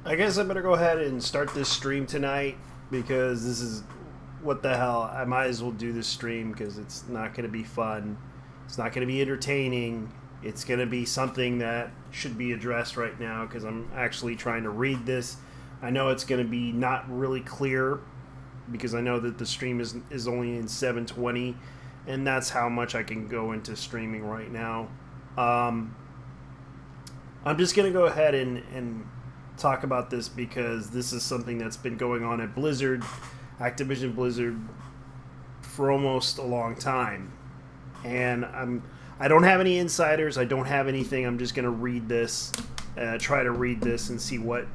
I guess I better go ahead and start this stream tonight because this is what the hell. I might as well do this stream because it's not going to be fun. It's not going to be entertaining. It's going to be something that should be addressed right now because I'm actually trying to read this. I know it's going to be not really clear because I know that the stream is only in 720, and that's how much I can go into streaming right now. I'm just going to go ahead and talk about this because this is something that's been going on at Blizzard, Activision Blizzard, for almost a long time. And I don't have any insiders. I don't have anything. I'm just going to read this, try to read this and see what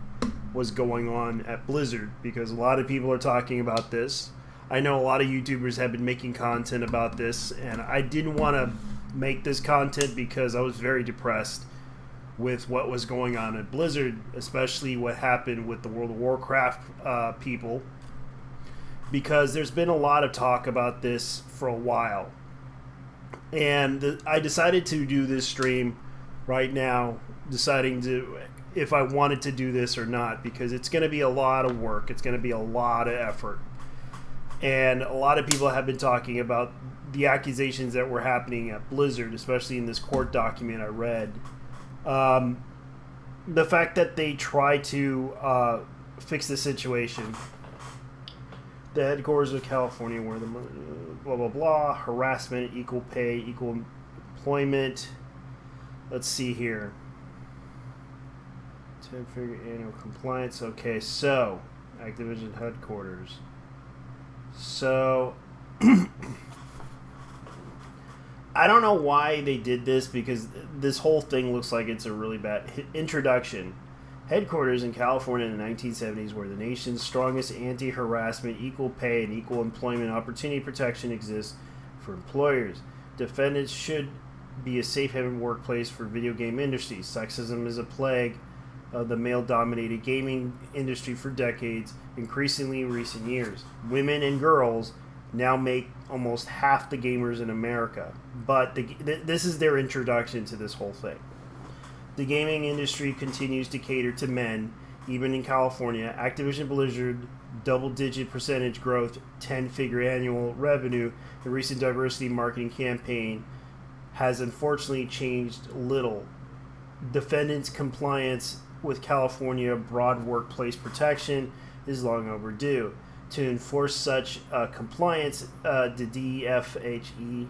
was going on at Blizzard because a lot of people are talking about this. I know a lot of YouTubers have been making content about this, and I didn't want to make this content because I was very depressed with what was going on at Blizzard, especially what happened with the World of Warcraft people, because there's been a lot of talk about this for a while. And I decided to do this stream right now, deciding if I wanted to do this or not, because it's going to be a lot of work. It's going to be a lot of effort. And a lot of people have been talking about the accusations that were happening at Blizzard, especially in this court document I read. The fact that they try to fix the situation. The headquarters of California where the blah, blah, blah, harassment, equal pay, equal employment. Let's see here. 10-figure annual compliance. Okay, so Activision headquarters. So I don't know why they did this because this whole thing looks like it's a really bad introduction. Headquarters in California in the 1970s where the nation's strongest anti-harassment, equal pay, and equal employment opportunity protection exists for employers. Defendants should be a safe haven workplace for video game industry. Sexism is a plague of the male-dominated gaming industry for decades, increasingly in recent years. Women and girls now make almost half the gamers in America. But this is their introduction to this whole thing. The gaming industry continues to cater to men, even in California. Activision Blizzard, double-digit percentage growth, 10-figure annual revenue, the recent diversity marketing campaign has unfortunately changed little. Defendants' compliance with California broad workplace protection is long overdue. To enforce such compliance, the DFHE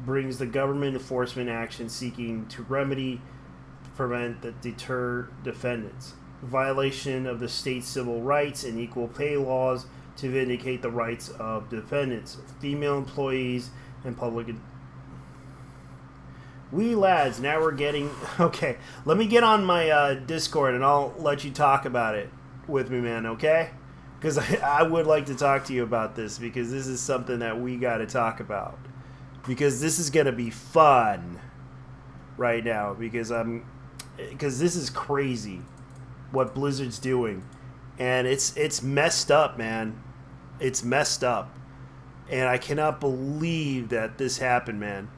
brings the government enforcement action seeking to remedy, prevent, that deter defendants. Violation of the state's civil rights and equal pay laws to vindicate the rights of defendants, female employees, and public. We lads, now we're getting... Okay, let me get on my Discord and I'll let you talk about it with me, man, okay? Because I would like to talk to you about this because this is something that we got to talk about. Because this is going to be fun right now because this is crazy what Blizzard's doing. And it's messed up, man. It's messed up. And I cannot believe that this happened, man.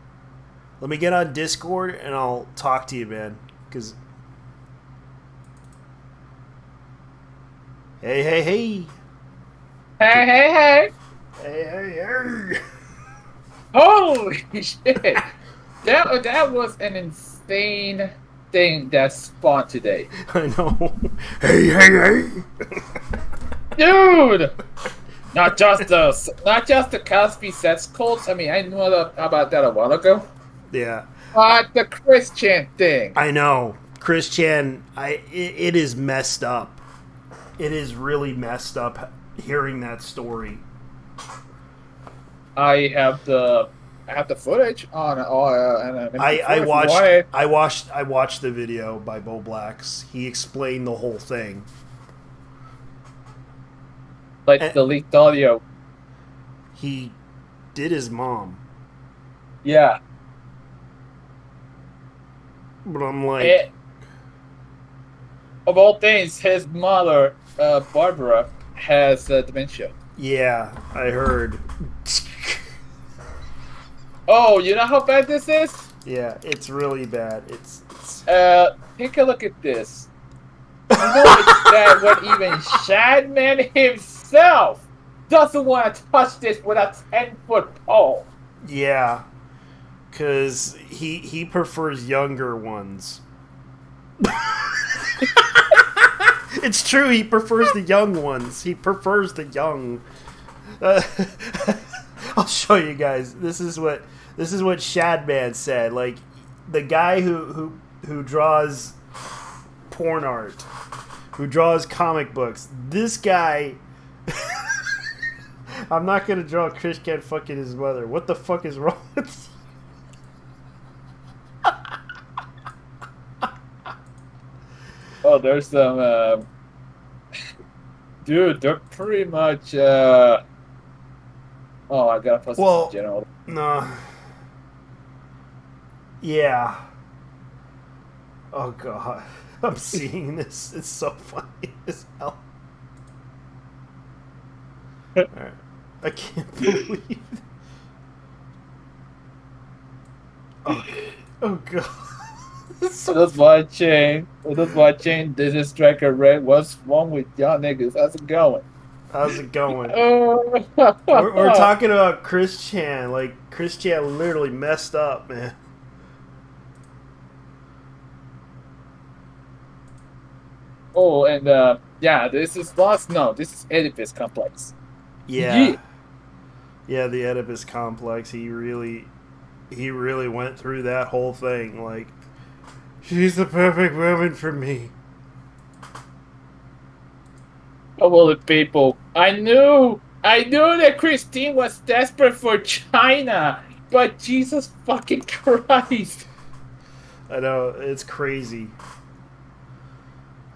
Let me get on Discord and I'll talk to you, man. Because... Hey, hey, hey. Hey, hey, hey. Hey, hey, hey. Holy shit. That was an insane thing that spawned today. I know. Hey, hey, hey. Dude! Not just the Cosby sex cults. I mean, I knew about that a while ago. Yeah. But the Christian thing. I know. Chris Chan, it is messed up. It is really messed up hearing that story. I have the footage on. I watched the video by Bo Blacks. He explained the whole thing. The leaked audio. He did his mom. Yeah. But I'm like... of all things, his mother, Barbara, has dementia. Yeah, I heard. Oh, you know how bad this is? Yeah, it's really bad. It's Take a look at this. You know it's that when even Shadman himself doesn't want to touch this with a 10-foot pole. Yeah, because he prefers younger ones. It's true. He prefers the young ones. He prefers the young. I'll show you guys. This is what Shadman said. Like the guy who draws porn art, who draws comic books. This guy. I'm not gonna draw Chris Cat fucking his mother. What the fuck is wrong with you? Oh, there's some. Dude, they're pretty much. Oh, I gotta post this in general. No. Yeah. Oh god, I'm seeing this. It's so funny as hell. Alright. I can't believe. Oh god. That's watching. This is Striker Red. What's wrong with y'all niggas? How's it going? How's it going? We're talking about Chris Chan. Like, Chris Chan literally messed up, man. Oh, and yeah, this is Lost. No, this is Oedipus Complex. Yeah. Yeah, the Oedipus Complex. He really went through that whole thing. Like, she's the perfect woman for me. Oh, well, the people. I knew that Christine was desperate for China, but Jesus fucking Christ. I know, it's crazy.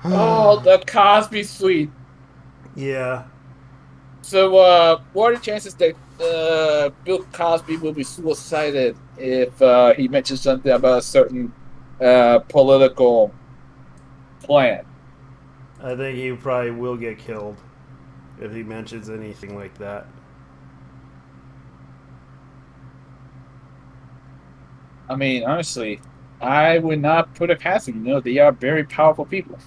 Oh, the Cosby suite. Yeah. So, what are the chances that Bill Cosby will be suicided if he mentions something about a certain political plan? I think he probably will get killed if he mentions anything like that. I mean, honestly, I would not put it past them. You know, they are very powerful people.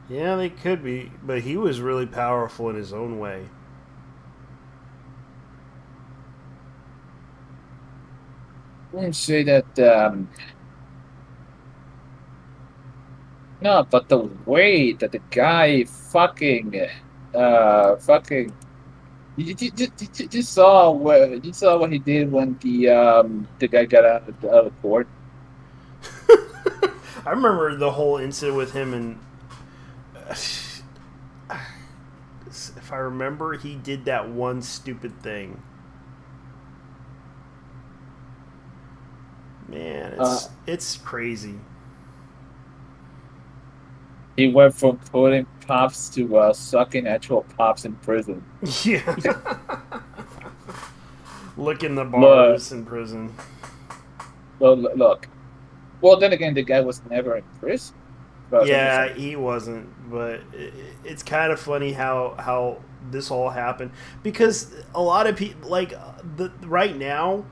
Yeah, they could be, but he was really powerful in his own way. I wouldn't say that. No, but the way that the guy fucking. You saw what he did when the guy got out of court. I remember the whole incident with him, and if I remember, he did that one stupid thing. Man, it's crazy. He went from putting pops to sucking actual pops in prison. Yeah. Licking the bars in prison. Look. Well, then again, the guy was never in prison. Yeah, he wasn't. But it's kind of funny how this all happened, because a lot of people, like right now,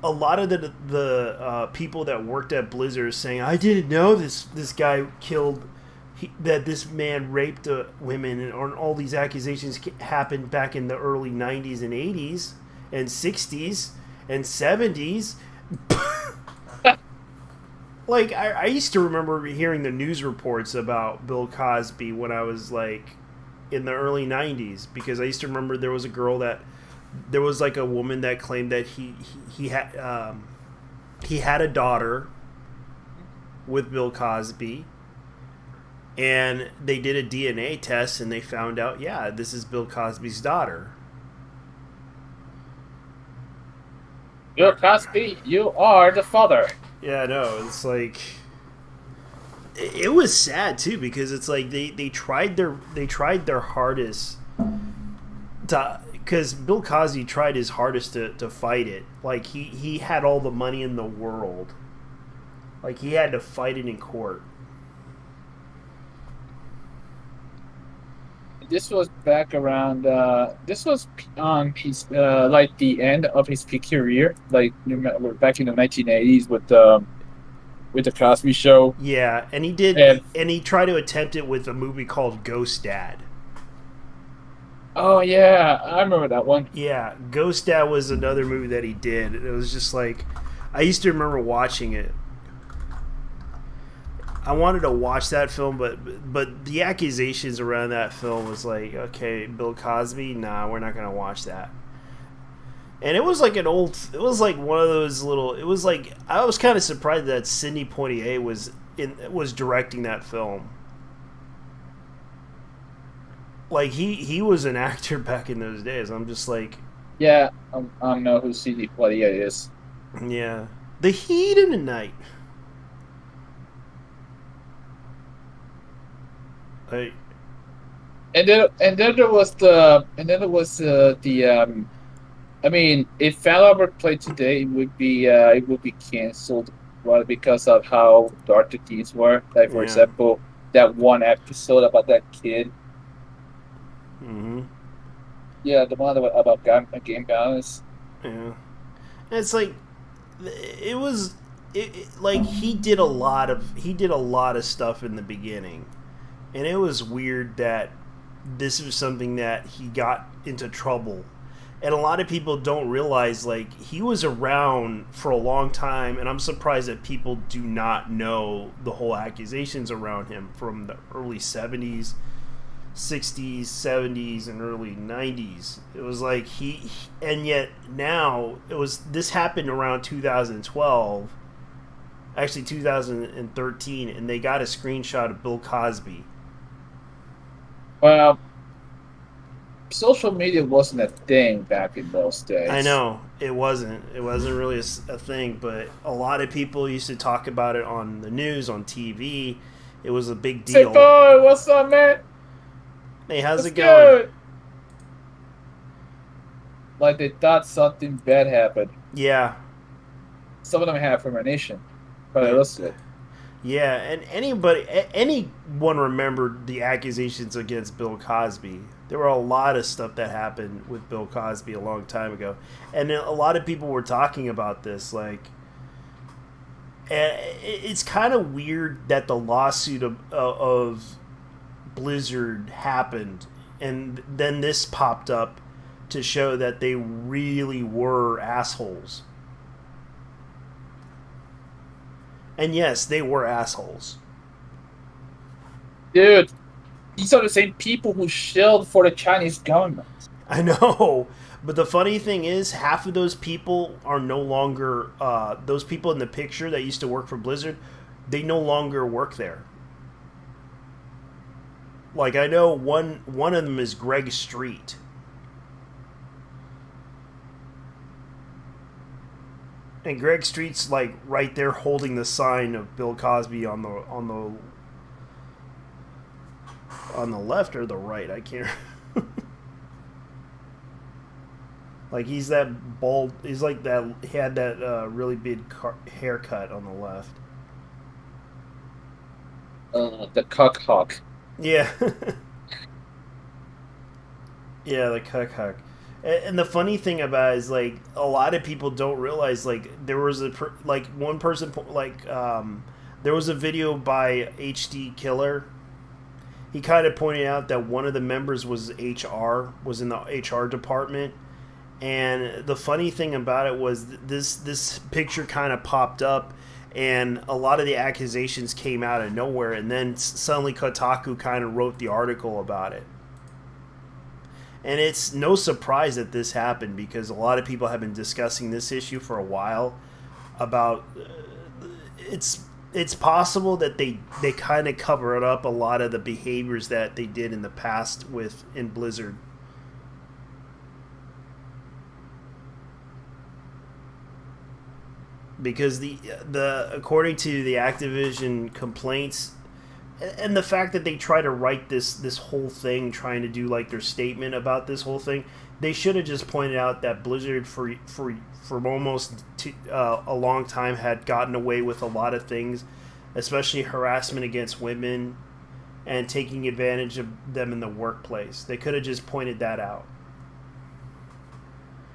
a lot of the people that worked at Blizzard are saying, I didn't know this guy killed. That this man raped women, and all these accusations happened back in the early 90s and 80s and 60s and 70s. Like, I used to remember hearing the news reports about Bill Cosby when I was, like, in the early 90s, because I used to remember there was like a woman that claimed that he had a daughter with Bill Cosby. And they did a DNA test, and they found out, yeah, this is Bill Cosby's daughter. Bill Cosby, you are the father. Yeah, no, it's like, it was sad too, because it's like they tried their hardest to, because Bill Cosby tried his hardest to fight it. Like he had all the money in the world. Like he had to fight it in court. This was back around. This was on his like the end of his peak career, like back in the 1980s with with the Cosby Show. Yeah, and he did, And and he tried to attempt it with a movie called Ghost Dad. oh yeah, I remember that one. Yeah, Ghost Dad was another movie that he did. It was just like, I used to remember watching it. I wanted to watch that film, but the accusations around that film was like, okay, Bill Cosby, nah, we're not gonna watch that. And it was like it was like one of those little. It was like I was kind of surprised that Sidney Poitier was directing that film. Like he was an actor back in those days. I'm just like, Yeah, I don't know who CD Poitier is. yeah, the heat in the night. Like, And then there was the. I mean, if Fallon were played today, it would be canceled, right? Because of how dark the themes were. Like for yeah, example, that one episode about that kid. mm-hmm, Yeah, the one about game balance. yeah. And it's like it was like he did a lot of stuff in the beginning, and it was weird that this was something that he got into trouble. And a lot of people don't realize, like, he was around for a long time, and I'm surprised that people do not know the whole accusations around him from the early 70s, 60s, 70s, and early 90s. It was like and yet now, this happened around 2012, actually 2013, and they got a screenshot of Bill Cosby. Well, social media wasn't a thing back in those I days. know it wasn't. It wasn't really a thing, but a lot of people used to talk about it on the news, on TV. It was a big Say, deal. boy, what's up, man? Hey, how's What's it going? good? Like they thought something bad happened. Yeah, Some of them had premonition, but it yeah, was it. yeah. And anyone remembered the accusations against Bill Cosby? There were a lot of stuff that happened with Bill Cosby a long time ago, and a lot of people were talking about this. Like, it's kind of weird that the lawsuit of Blizzard happened, and then this popped up to show that they really were assholes. And yes, they were assholes. Dude, these are the same people who shilled for the Chinese government. I know. But the funny thing is, half of those people are no longer, those people in the picture that used to work for Blizzard, they no longer work there. Like, I know one of them is Greg Street. And Greg Street's like right there holding the sign of Bill Cosby on the left or the right. I can't. Like he's that bald. He's like that. He had that really big haircut on the left. The cock hawk. Yeah. Yeah, the cuck. And the funny thing about it is, like, a lot of people don't realize, like, there was one person, like, there was a video by HD Killer. He kind of pointed out that one of the members was in the HR department. And the funny thing about it was this picture kind of popped up, and a lot of the accusations came out of nowhere, and then suddenly Kotaku kind of wrote the article about it. And it's no surprise that this happened because a lot of people have been discussing this issue for a while. About it's possible that they kind of covered up a lot of the behaviors that they did in the past in Blizzard. Because the according to the Activision complaints, and the fact that they try to write this whole thing, trying to do like their statement about this whole thing, they should have just pointed out that Blizzard for almost a long time had gotten away with a lot of things, especially harassment against women and taking advantage of them in the workplace. They could have just pointed that out.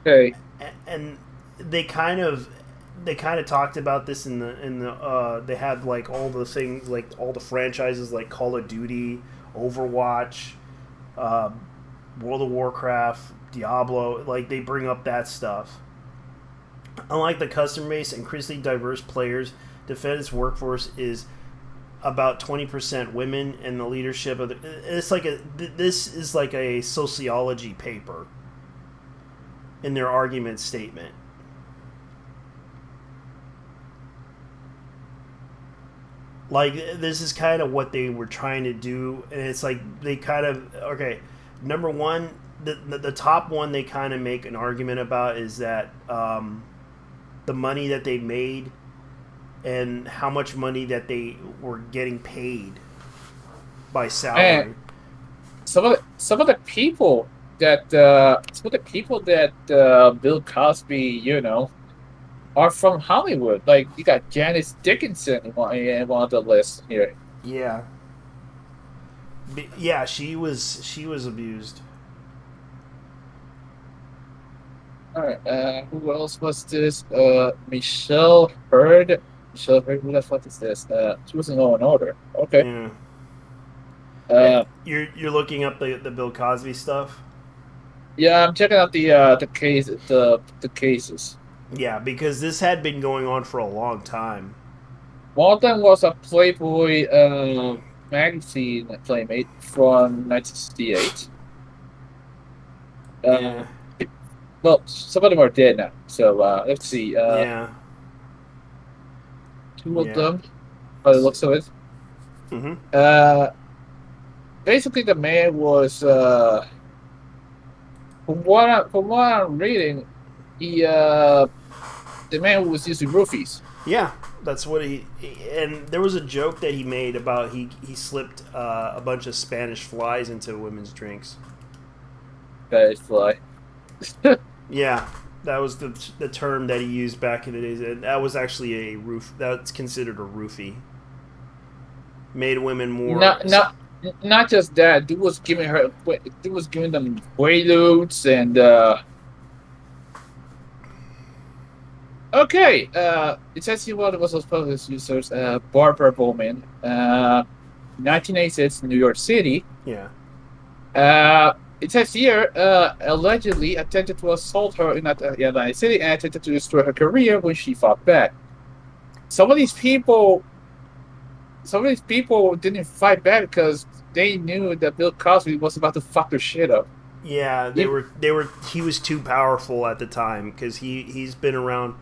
Okay. And they kind of they kind of talked about this in the they had like all the things like all the franchises like Call of Duty, Overwatch, uh, World of Warcraft, Diablo. Like they bring up that stuff. Unlike the customer base, increasingly diverse players, defense workforce is about 20% women, and the leadership of it's like this is like a sociology paper in their argument statement. Like this is kind of what they were trying to do, and it's like they kind of okay. Number one, the top one they kind of make an argument about is that the money that they made and how much money that they were getting paid by salary. And some of the people that Bill Cosby, are from Hollywood. Like you got Janice Dickinson in one of the lists here. Yeah. Yeah, she was abused. All right. Who else was this? Michelle Hurd. Michelle Hurd. Who the fuck is this? She was in Law and Order. Okay. Yeah. You're looking up the Bill Cosby stuff. Yeah, I'm checking out the cases. Yeah, because this had been going on for a long time. One of them was a Playboy magazine playmate from 1968. Yeah. Well, some of them are dead now. So let's see. Yeah. Two of them, by the looks of it. Mm-hmm. Basically, the man was, from what I'm reading, the man was using roofies. Yeah, that's what and there was a joke that he made about he slipped a bunch of Spanish flies into women's drinks. Spanish fly. Yeah, that was the term that he used back in the days. And that was actually a roof. That's considered a roofie. Made women more. Not just that. Dude was giving them quaaludes and. Okay. It says here what was supposed to his users. Barbara Bowman, 1986, New York City. Yeah. It says here, allegedly attempted to assault her in Atlantic City and attempted to destroy her career when she fought back. Some of these people didn't fight back because they knew that Bill Cosby was about to fuck their shit up. Yeah, he was too powerful at the time because he's been around.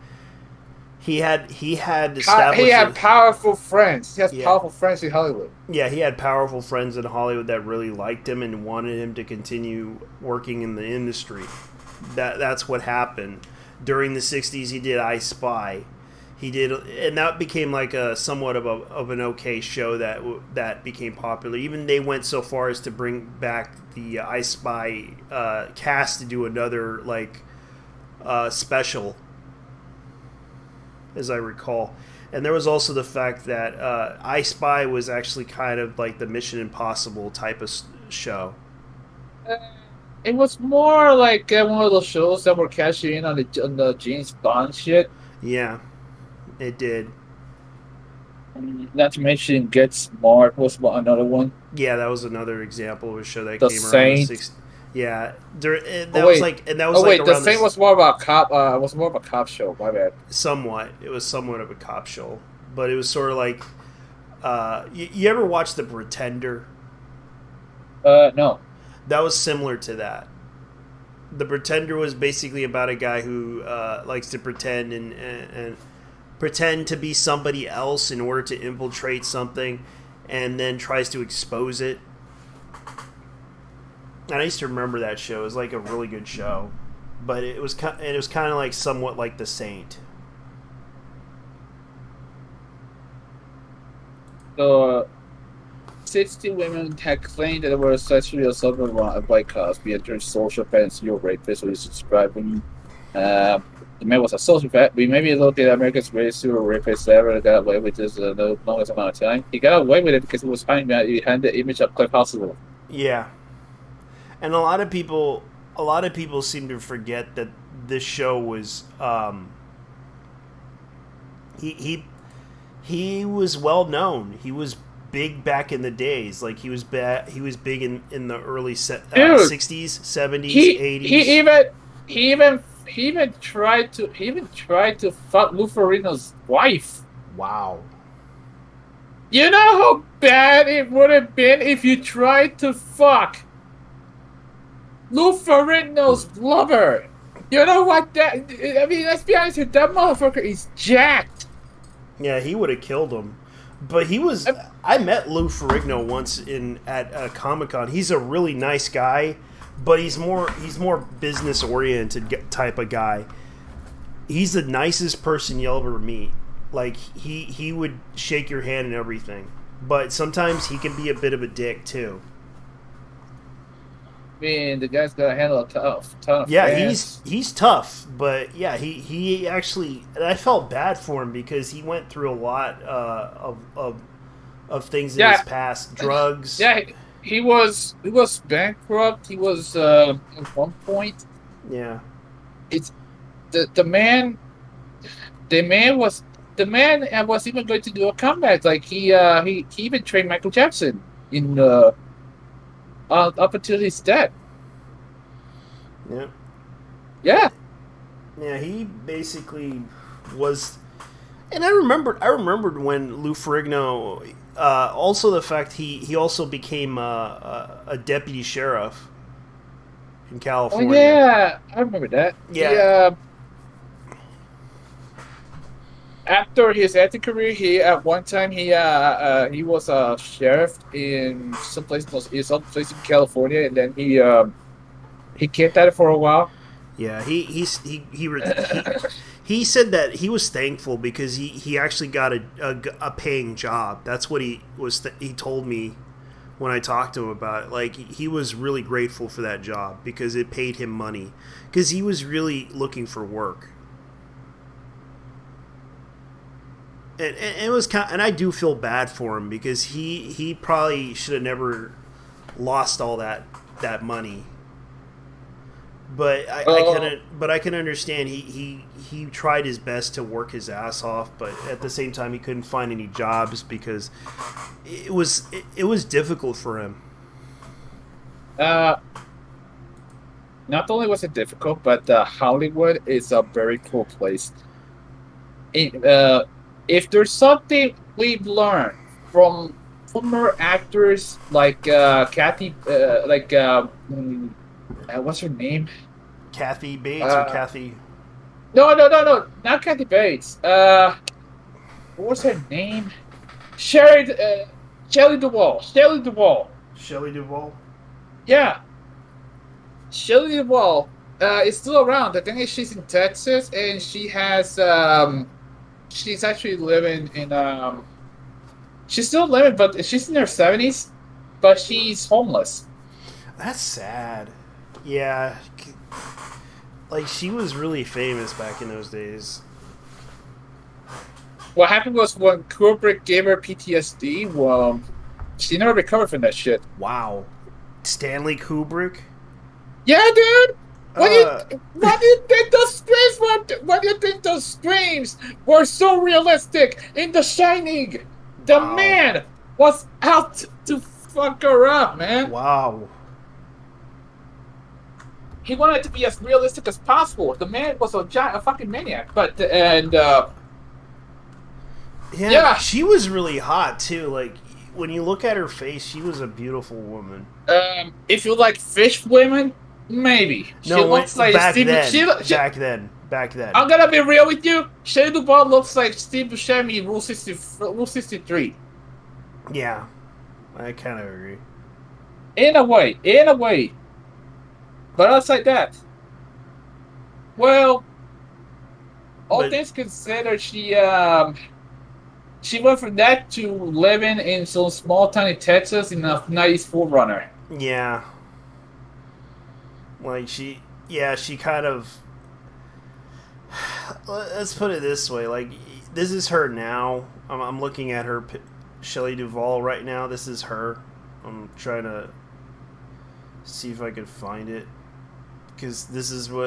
He had established. He had powerful friends. He has powerful friends in Hollywood. Yeah, he had powerful friends in Hollywood that really liked him and wanted him to continue working in the industry. That's what happened. During the '60s, he did I Spy. He did, and that became like a somewhat of an okay show that became popular. Even they went so far as to bring back the I Spy cast to do another special, as I recall. And there was also the fact that I Spy was actually kind of like the Mission Impossible type of show. It was more like one of those shows that were cashing in on the James Bond shit. Yeah, it did. Not to mention Get Smart was another one. Yeah, that was another example of a show that The came Saint. around the 60s. Yeah, The Saint was more about cop. Was more of a cop show. My bad. Somewhat, it was somewhat of a cop show, but it was sort of like, you ever watch The Pretender? No. That was similar to that. The Pretender was basically about a guy who likes to pretend and pretend to be somebody else in order to infiltrate something, and then tries to expose it. And I used to remember that show. It was like a really good show, but it was kind of like somewhat like The Saint. So, 60 women had claimed that they were sexually assaulted by Cosby and turned sociopath and serial rapist. So he's describing the man was a sociopath. We maybe looked at America's greatest serial rapist ever got away with this the longest amount of time. He got away with it because he was hiding behind the image of Cliff Huxtable. Yeah. And a lot of people seem to forget that this show was He he he was well known. He was big back in the days. Like he was big in the early Dude, 60s, 70s, he 80s. he even tried to fuck Lou Ferrigno's wife. Wow. You know how bad it would have been if you tried to fuck Lou Ferrigno's lover. You know what that? I mean, let's be honest here. That motherfucker is jacked. Yeah, he would have killed him. But he was. I met Lou Ferrigno once at Comic-Con. He's a really nice guy, but he's more business oriented type of guy. He's the nicest person you'll ever meet. Like he would shake your hand and everything. But sometimes he can be a bit of a dick too. I mean, the guy's got to handle a ton of Yeah, fans. he's tough, but yeah, he actually. And I felt bad for him because he went through a lot of things in his past, drugs. Yeah, he was bankrupt. He was at one point. Yeah, It's the man. The man was even going to do a comeback. Like he even trained Michael Jackson in up until his death. yeah, Yeah. yeah. He basically was, and I remembered when Lou Ferrigno. Also, the fact he also became a deputy sheriff in Oh California. yeah, I remember that. Yeah. After his acting career, he at one time he was a sheriff in some place in California, and then he kept at it for a while. Yeah, he said that he was thankful because he actually got a paying job. That's what he told me when I talked to him about it. Like he was really grateful for that job because it paid him money because he was really looking for work. And it was and I do feel bad for him because he probably should have never lost all that money. But I can understand he tried his best to work his ass off, but at the same time he couldn't find any jobs because it was difficult for him. Not only was it difficult, but Hollywood is a very cool place. If there's something we've learned from former actors like Kathy, what's her name? Kathy Bates or Kathy? No, not Kathy Bates. What was her name? Shelley Duvall. Shelley Duvall. Yeah, Shelley Duvall is still around. I think she's in Texas, and she has she's actually living in she's still living, but she's in her 70s, but she's homeless. That's sad. Yeah, like she was really famous back in those days. What happened was when Kubrick gave her PTSD, well, she never recovered from that shit. Wow, Stanley Kubrick. Yeah, dude. What do you think those screams were? What do you think those screams were so realistic in The Shining? The Wow. man was out to fuck her up, man. Wow. He wanted it to be as realistic as possible. The man was a fucking maniac. But yeah. She was really hot too. Like when you look at her face, she was a beautiful woman. If you like fish women, maybe. She looks like back Steve. then. Back then. I'm gonna be real with you. Shelley Duvall looks like Steve Buscemi in Rule 63. Yeah, I kind of agree. In a way. But outside that, well, all things considered, she went from that to living in some small town in Texas in a nice Forerunner. Yeah. Like she kind of. Let's put it this way. Like this is her now. I'm looking at her, Shelley Duvall right now. This is her. I'm trying to see if I can find it. Because there's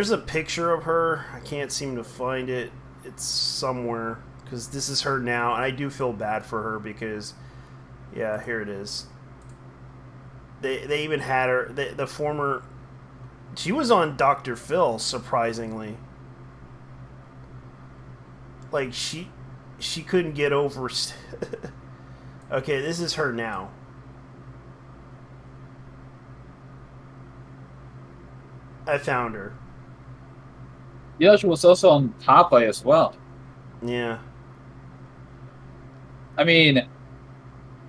a picture of her. I can't seem to find it. it's somewhere because this is her now, and I do feel bad for her because, yeah, here it is. They even had her the former. She was on Dr. Phil, surprisingly. Like she couldn't get over. Okay, this is her now. I found her. Yeah, she was also on Popeye as well. Yeah. I mean,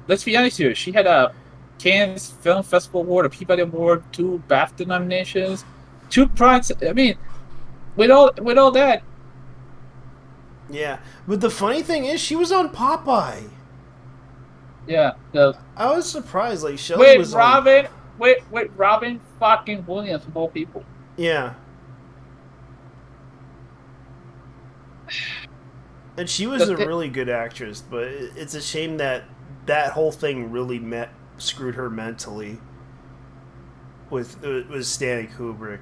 let's be honest here. She had a Cannes Film Festival Award, a Peabody Award, 2 BAFTA nominations, 2 prizes. I mean, with all that. Yeah, but the funny thing is, she was on Popeye. Yeah, I was surprised. Like Shelley was Robin, with Robin fucking Williams of all people. Yeah. And she was a really good actress, but it's a shame that that whole thing really screwed her mentally with Stanley Kubrick.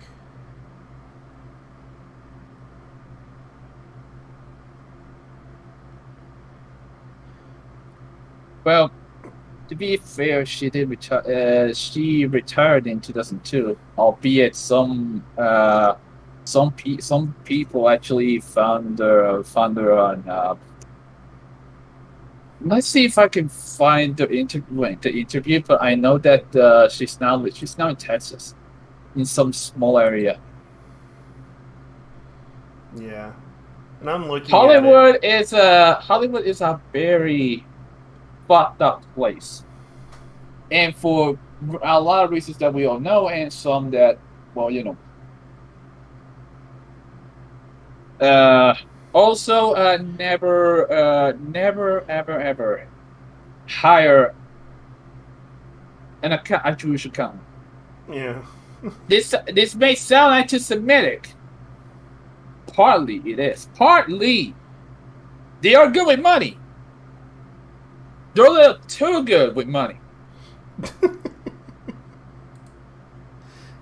Well, to be fair, she did retire. She retired in 2002, albeit some people actually found her on. Let's see if I can find the interview. But I know that she's now in Texas, in some small area. Yeah, and I'm looking. Hollywood is a very fucked up place, and for a lot of reasons that we all know, and some that, well, you know. Also, never ever hire a Jewish accountant. Yeah. This may sound anti-Semitic. Partly it is. Partly they are good with money. They're a little too good with money.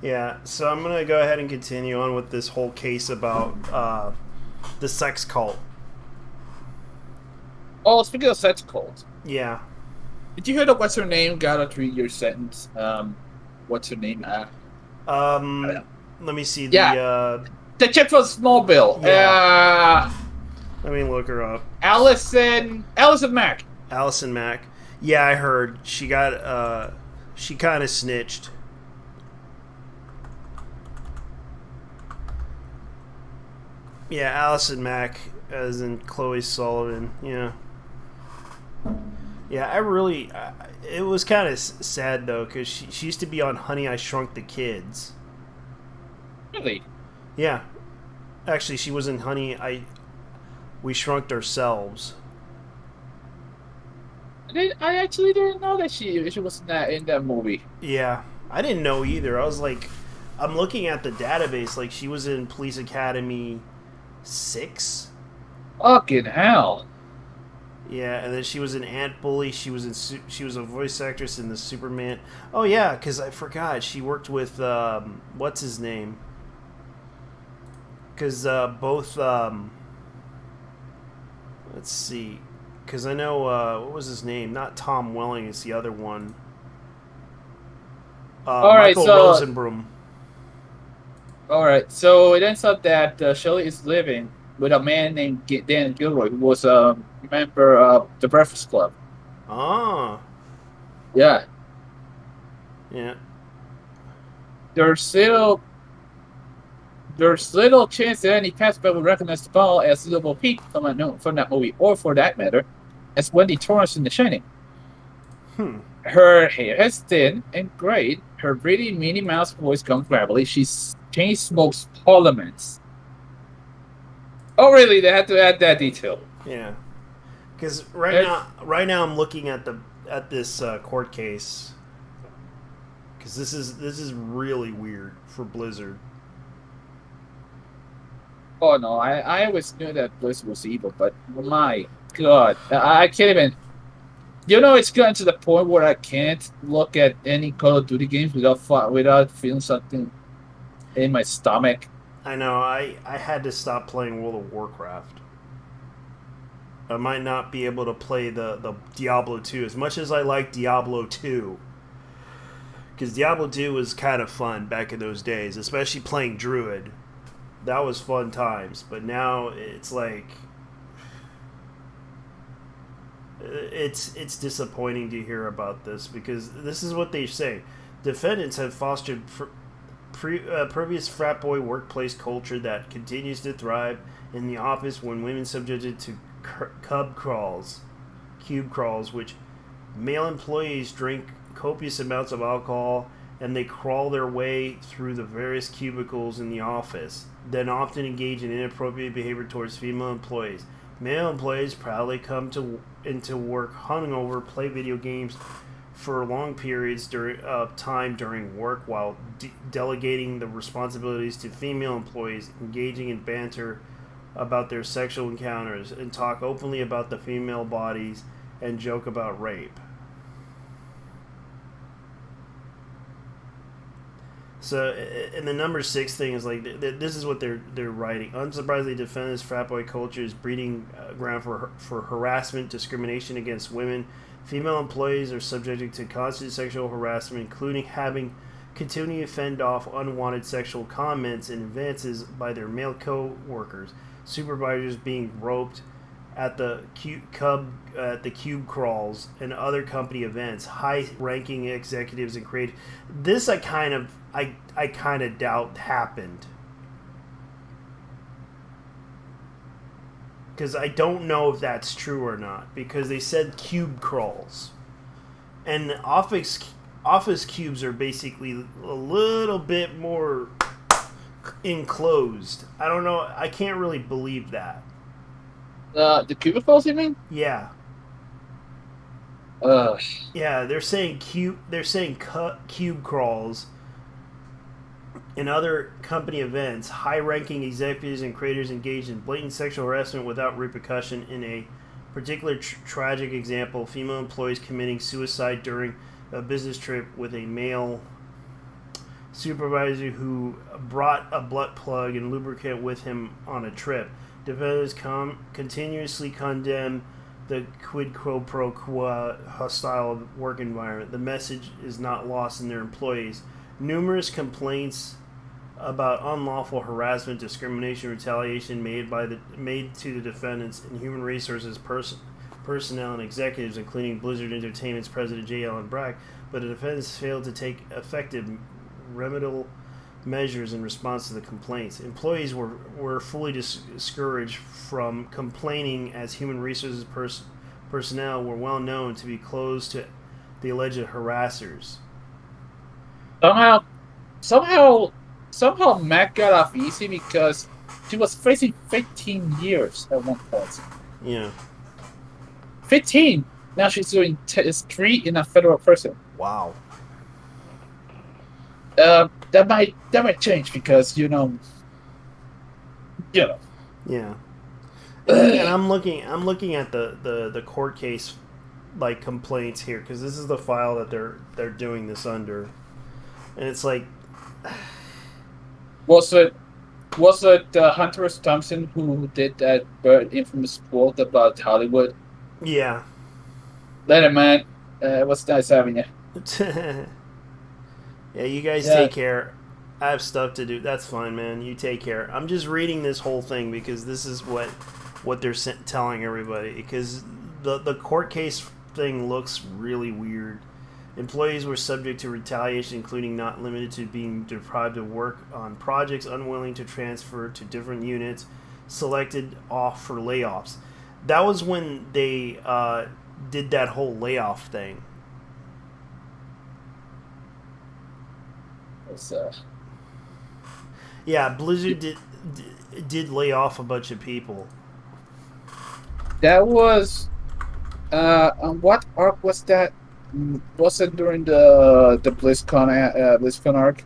Yeah, so I'm going to go ahead and continue on with this whole case about the sex cult. Oh, speaking of sex cult. Yeah. Did you hear that what's her name got a 3-year sentence? What's her name? Let me see. The chick from Smallville. Yeah. Let me look her up. Allison Mack. Allison Mack. Yeah, I heard she got she kind of snitched. Yeah, Allison Mack, as in Chloe Sullivan. Yeah. Yeah, it was kind of sad though, because she used to be on Honey, I Shrunk the Kids. Really? Yeah. Actually, she was in Honey, We Shrunk Ourselves. I actually didn't know that she was in that movie. Yeah, I didn't know either. I was like, I'm looking at the database. Like, she was in Police Academy 6. Fucking hell. Yeah, and then she was in Ant Bully. She was a voice actress in the Superman. Oh yeah, because I forgot she worked with what's his name? Because both let's see. Because I know, what was his name? Not Tom Welling, it's the other one. Michael Rosenbloom. Alright, so it ends up that Shelley is living with a man named Dan Gilroy, who was a member of the Breakfast Club. Ah. Yeah. Yeah. There's little chance that any passerby will recognize the ball as Little Pete from that movie, or for that matter, as Wendy Torrance in The Shining. Her hair is thin and gray. Her pretty Minnie Mouse voice comes gravelly. She chain smokes parliaments. Oh, really? They had to add that detail. Yeah. Because right now I'm looking at this court case. Because this is really weird for Blizzard. Oh no, I always knew that Blizzard was evil, but my God, I can't even. You know, it's gotten to the point where I can't look at any Call of Duty games without feeling something in my stomach. I know. I had to stop playing World of Warcraft. I might not be able to play the Diablo 2 as much as I like Diablo 2. Because Diablo 2 was kind of fun back in those days, especially playing Druid. That was fun times. But now it's like... It's disappointing to hear about this, because this is what they say. Defendants have fostered previous frat boy workplace culture that continues to thrive in the office when women subjected to cube crawls, which male employees drink copious amounts of alcohol and they crawl their way through the various cubicles in the office, then often engage in inappropriate behavior towards female employees. Male employees proudly come into work hungover, play video games for long periods of time during work, while delegating the responsibilities to female employees, engaging in banter about their sexual encounters, and talk openly about the female bodies and joke about rape. So, and the number 6 thing is like, this is what they're writing. Unsurprisingly, defendants frat boy culture is breeding ground for harassment, discrimination against women. Female employees are subjected to constant sexual harassment, including having continually fend off unwanted sexual comments and advances by their male co-workers. Supervisors being roped at the cube crawls and other company events. High-ranking executives and creative. This I kind of doubt happened, because I don't know if that's true or not, because they said cube crawls, and office cubes are basically a little bit more enclosed. I don't know. I can't really believe that. The cubicles, you mean? Yeah. Yeah, they're saying cube crawls. In other company events, high-ranking executives and creators engaged in blatant sexual harassment without repercussion. In a particular tragic example, female employees committing suicide during a business trip with a male supervisor who brought a butt plug and lubricant with him on a trip. Defendants continuously condemn the quid pro quo hostile work environment. The message is not lost in their employees. Numerous complaints about unlawful harassment, discrimination, retaliation made to the defendants and human resources personnel and executives, including Blizzard Entertainment's president J. Allen Brack, but the defendants failed to take effective remedial measures in response to the complaints. Employees were fully discouraged from complaining, as human resources personnel were well known to be close to the alleged harassers. Somehow Mac got off easy because she was facing 15 years at one point. Yeah. 15! Now she's doing 3 in a federal prison. Wow. That might change because Yeah. And I'm looking at the court case like complaints here, because this is the file that they're doing this under, and it's like, was it Hunter S. Thompson who did that infamous quote about Hollywood? Yeah. Later, man. What's nice having you. Yeah, you guys take care. I have stuff to do. That's fine, man. You take care. I'm just reading this whole thing because this is what they're telling everybody. Because the court case thing looks really weird. Employees were subject to retaliation, including not limited to being deprived of work on projects, unwilling to transfer to different units, selected off for layoffs. That was when they did that whole layoff thing. Yeah, Blizzard did lay off a bunch of people. That was on what arc was that? Was it during the BlizzCon arc?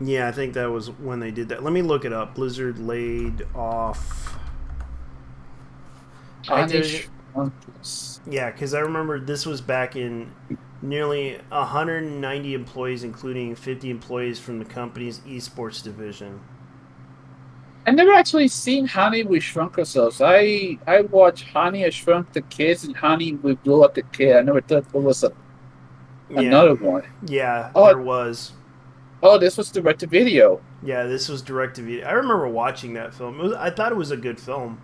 Yeah, I think that was when they did that. Let me look it up. Blizzard laid off. Yeah, because I remember this was back in nearly 190 employees, including 50 employees from the company's esports division. I never actually seen Honey We Shrunk Ourselves. I watched Honey I Shrunk the Kids and Honey We Blew Up the Kid. I never thought there was Yeah, another one. yeah, Oh, there was. oh, this was direct to video. Yeah, this was direct to video. I remember watching that film. I thought it was a good film.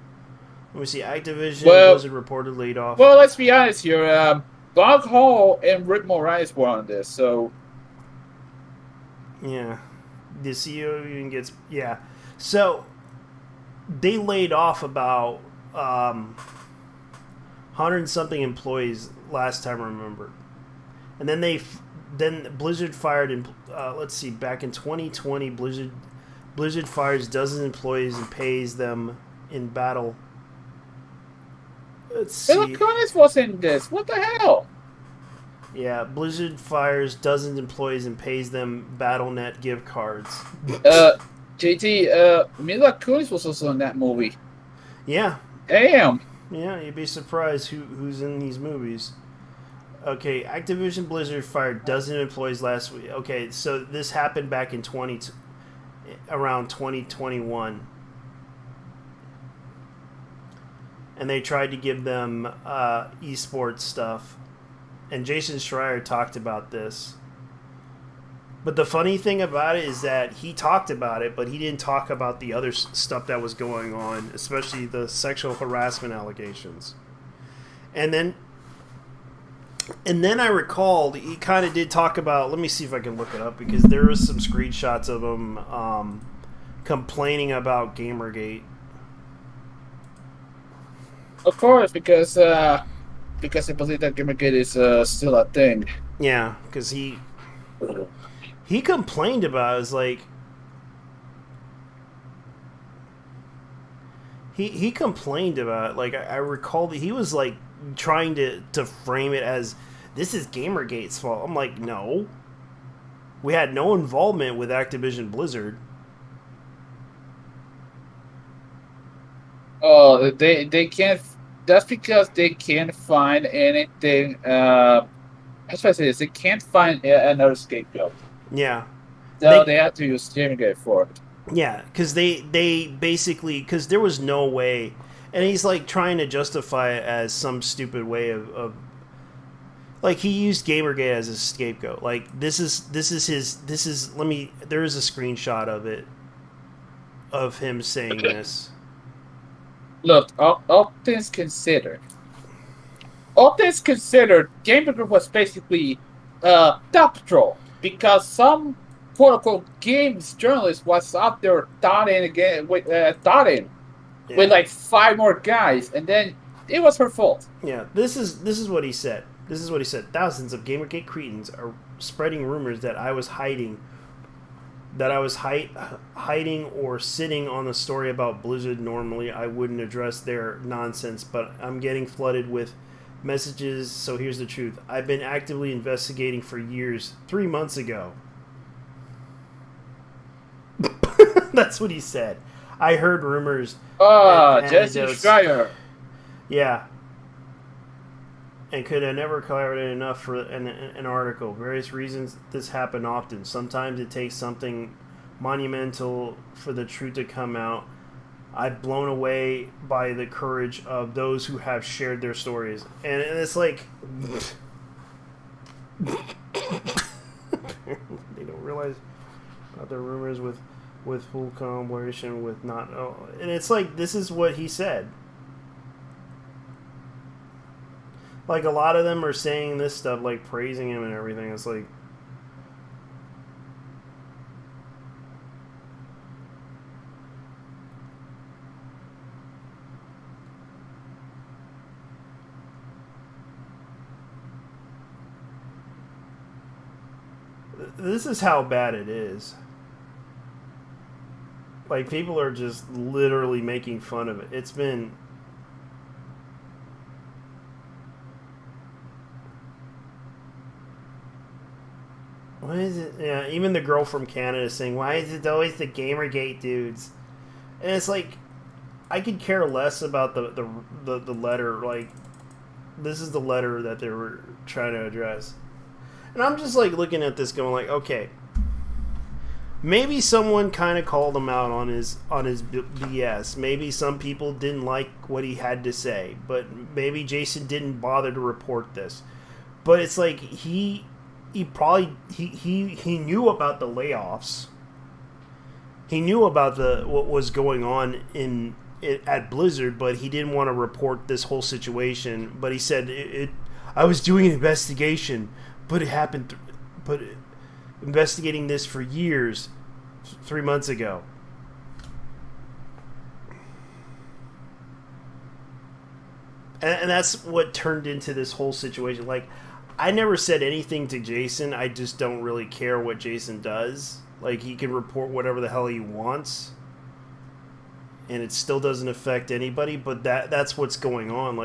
Let me see. Activision Well, Blizzard reported laid off. well, let's be honest here. Bob Hall and Rick Moranis were on this, so Yeah, the CEO even gets So they laid off about 100 something employees last time I remember, and then Blizzard fired in let's see, back in 2020 Blizzard fires dozens of employees and pays them in battle. Let's Mila see. Kunis was in this. What the hell? Yeah, Blizzard fires dozens of employees and pays them BattleNet gift cards. Uh, JT, Mila Kunis was also in that movie. Yeah, Damn. yeah, you'd be surprised who's in these movies. Okay, Activision Blizzard fired dozens of employees last week. Okay, so this happened back in around 2021, and they tried to give them esports stuff. And Jason Schreier talked about this. But the funny thing about it is that he talked about it, but he didn't talk about the other stuff that was going on, especially the sexual harassment allegations. And then I recalled he kind of did talk about. Let me see if I can look it up because there was some screenshots of him complaining about Gamergate. Of course, because I believe that Gamergate is still a thing. Yeah, because he complained about it. It's like he complained about it. Like I recall that he was like trying to frame it as this is Gamergate's fault. I'm like, no, we had no involvement with Activision Blizzard. Oh, they can't. That's because they can't find anything. That's what I say is they can't find another scapegoat. Yeah, So they have to use Gamergate for it. yeah, because they basically because there was no way, and he's like trying to justify it as some stupid way of like he used Gamergate as a scapegoat. Like this is let me there is a screenshot of it of him saying this. Look, all things considered, Gamergate was basically top because some quote unquote games journalist was out there dotting again with with like 5 more guys, and then it was her fault. Yeah, this is what he said. This is what he said. Thousands of Gamergate cretins are spreading rumors that I was hiding or sitting on the story about Blizzard. Normally, I wouldn't address their nonsense, but I'm getting flooded with messages, so here's the truth. I've been actively investigating for years. 3 months ago. That's what he said. I heard rumors. Jesse Schreier. Yeah. And could have never collaborated enough for an article. Various reasons this happened often. Sometimes it takes something monumental for the truth to come out. I'm blown away by the courage of those who have shared their stories. And it's like... they don't realize about the rumors with full collaboration with not... Oh, and it's like, this is what he said. Like, a lot of them are saying this stuff, like, praising him and everything. It's like... This is how bad it is. Like, people are just literally making fun of it. It's been... Why is it? Yeah, even the girl from Canada is saying, why is it always the Gamergate dudes? And it's like, I could care less about the letter. Like, this is the letter that they were trying to address. And I'm just like looking at this going like, okay, maybe someone kind of called him out on his BS. Maybe some people didn't like what he had to say, but maybe Jason didn't bother to report this. But it's like he probably he knew about the layoffs. He knew about what was going on at Blizzard, but he didn't want to report this whole situation. But he said I was doing an investigation, but it happened. But investigating this for years, 3 months ago. And that's what turned into this whole situation. Like, I never said anything to Jason. I just don't really care what Jason does. Like, he can report whatever the hell he wants, and it still doesn't affect anybody. But that's what's going on.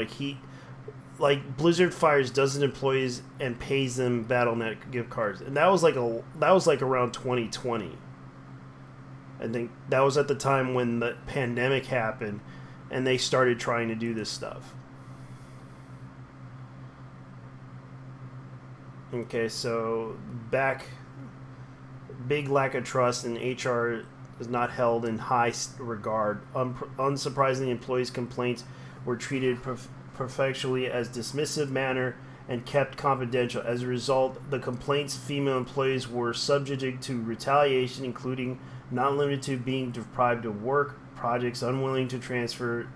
Like Blizzard fires dozen employees and pays them BattleNet gift cards, and that was like around 2020. I think that was at the time when the pandemic happened, and they started trying to do this stuff. Okay, so big lack of trust, and HR is not held in high regard. Unsurprisingly, employees' complaints were treated professionally as dismissive manner and kept confidential. As a result, the complaints female employees were subject to retaliation, including not limited to being deprived of work, projects unwilling to transfer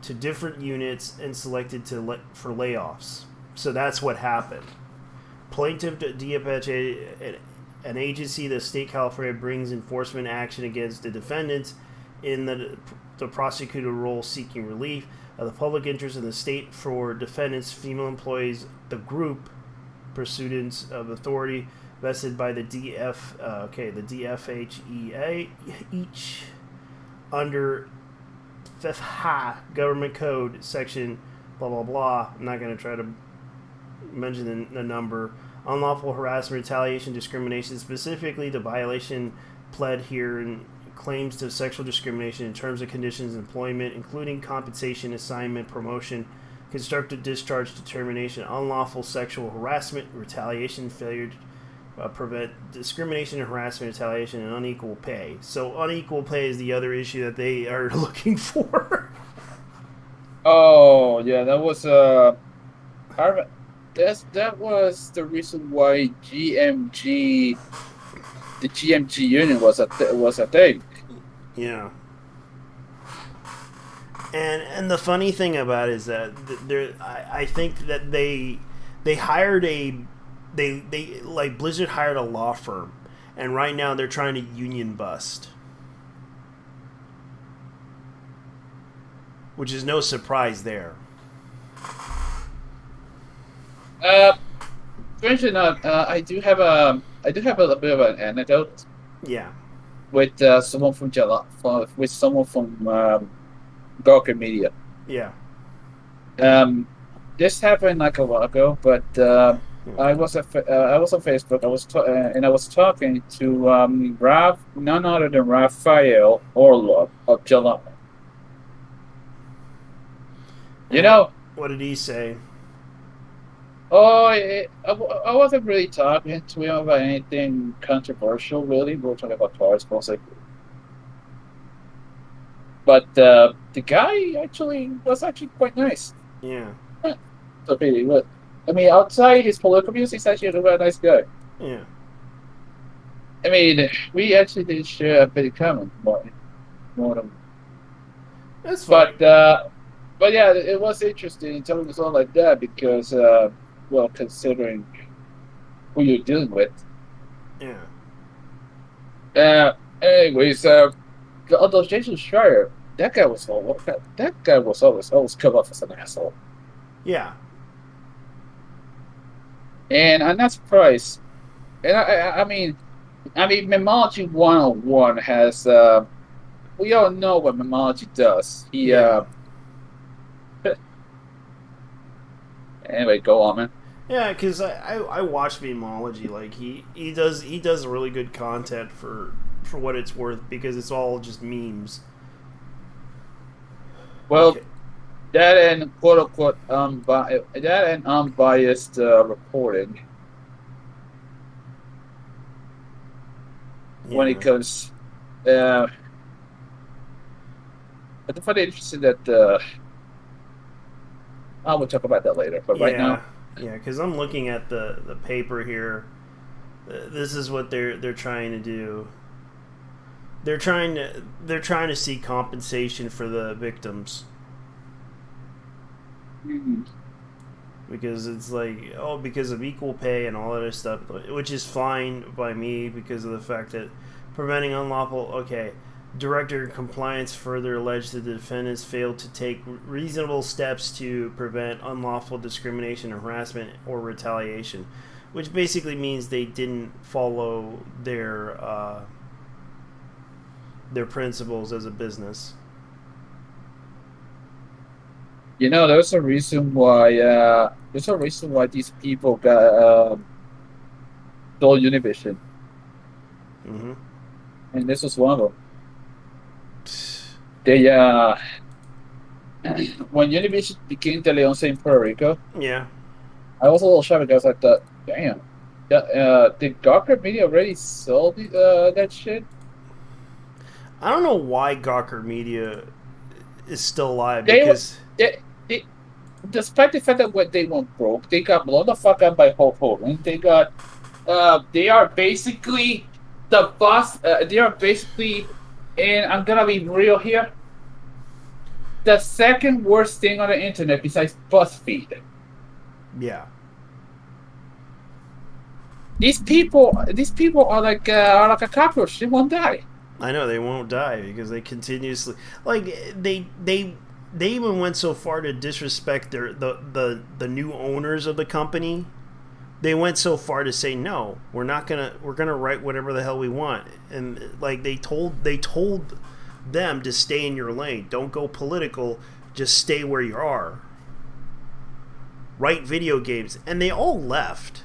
to different units, and selected for layoffs. So that's what happened. Plaintiff DFH, an agency, the state of California, brings enforcement action against the defendants in the prosecutor role, seeking relief of the public interest in the state for defendants, female employees, the group, pursuance of authority vested by the DFHEA, each under FFHA Government Code section blah blah blah. I'm not going to try to mention the number. Unlawful harassment, retaliation, discrimination, specifically the violation pled here in claims to sexual discrimination in terms and conditions of employment, including compensation, assignment, promotion, constructive discharge, determination, unlawful sexual harassment, retaliation, failure to prevent discrimination and harassment, retaliation, and unequal pay. So unequal pay is the other issue that they are looking for. Oh yeah, that was that was the reason why the GMG union was a thing. Yeah. And the funny thing about it is that I think that they hired like Blizzard hired a law firm, and right now they're trying to union bust, which is no surprise there. Strangely enough, I do have a little bit of an anecdote. Yeah. With someone from Gawker Media. Yeah. This happened like a while ago, but I was on Facebook. I was talking to none other than Raphael Orlov of Jalapa. You know. What did he say? Oh, I wasn't really talking to him about anything controversial, really. We were talking about cars, mostly. But the guy was quite nice. Yeah. So, I mean, outside his political views, he's actually a very nice guy. Yeah. I mean, we actually did share a bit in common, more than. That's fine. But yeah, it was interesting telling us all like that because. Well, considering who you're dealing with. Yeah. Anyways, although Jason Schreier, that guy was always come off as an asshole. Yeah. And I'm not surprised. And I mean, Memology 101 has. We all know what Memology does. Anyway, go on, man. Yeah, because I watch Memology. Like he does really good content for what it's worth, because it's all just memes. Well, okay. That and quote unquote unbiased reporting. when it Yeah. comes. Uh, I find it interesting that I will talk about that later. But right now, Yeah. Yeah, because I'm looking at the paper here. This is what they're trying to do. They're trying to seek compensation for the victims Mhm. because it's like, oh, because of equal pay and all that other stuff, which is fine by me because of the fact that preventing unlawful, okay, director compliance further alleged that the defendants failed to take reasonable steps to prevent unlawful discrimination, harassment, or retaliation, which basically means they didn't follow their principles as a business. there's a reason why. There's a reason why these people got stole Univision, Mm-hmm. and this was one of them. They when Univision became De Leon in Puerto Rico, Yeah. I was a little shocked because I thought, damn, did Gawker Media already sell that shit? I don't know why Gawker Media is still alive They were because they despite the fact that when they went broke, they got blown the fuck up by Hulk Hogan. They are basically the boss. They are basically, and I'm gonna be real here, the second worst thing on the internet besides BuzzFeed. yeah, These people are like a cockroach. They won't die. I know they won't die because they continuously like they even went so far to disrespect the new owners of the company. They went so far to say no, we're gonna write whatever the hell we want, and like they told them to stay in your lane, don't go political, just stay where you are, write video games, and they all left.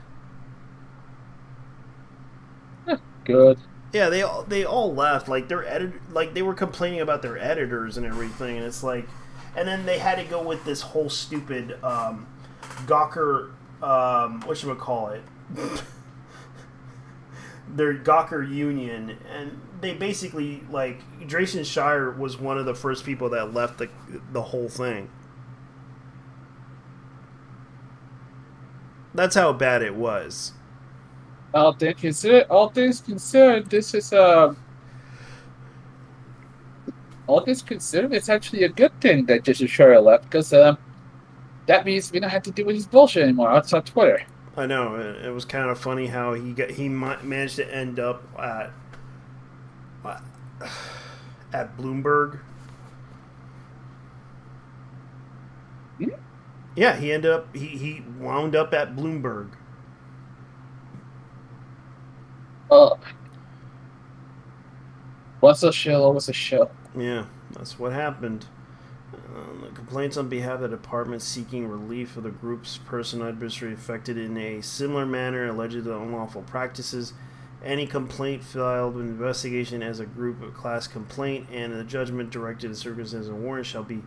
Good. Yeah, they all left. Like like they were complaining about their editors and everything, and it's like, and then they had to go with this whole stupid Gawker, what should we call it? Their Gawker union, and they basically like Drayson Shire was one of the first people that left the whole thing. That's how bad it was. All things considered, all things considered, it's actually a good thing that Jason Schreier left because that means we don't have to deal with his bullshit anymore outside Twitter. I know it was kind of funny how he managed to end up at Bloomberg. Hmm? Yeah, he wound up at Bloomberg. Uh, Once a shill, always a shill. Yeah, that's what happened. The complaints on behalf of the department seeking relief for the group's personnel adversary affected in a similar manner alleged unlawful practices. Any complaint filed with investigation as a group of class complaint and the judgment directed to circumstances and warrant shall be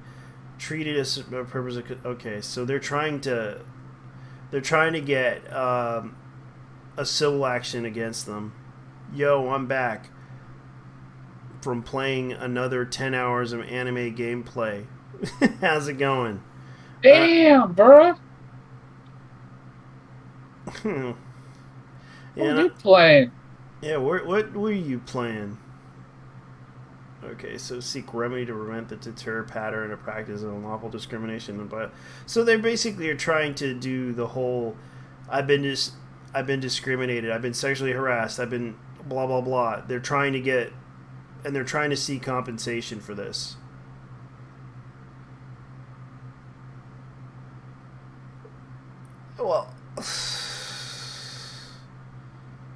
treated as a purpose of. Okay, so they're trying to get a civil action against them. Yo, I'm back from playing another 10 hours of anime gameplay. How's it going? Damn, bruh. Yeah, What are you playing? yeah. What were you playing? Okay, so seek remedy to prevent the deter pattern of practice of unlawful discrimination. But so they basically are trying to do the whole, I've been discriminated, I've been sexually harassed, I've been blah blah blah. They're trying to seek compensation for this. Well,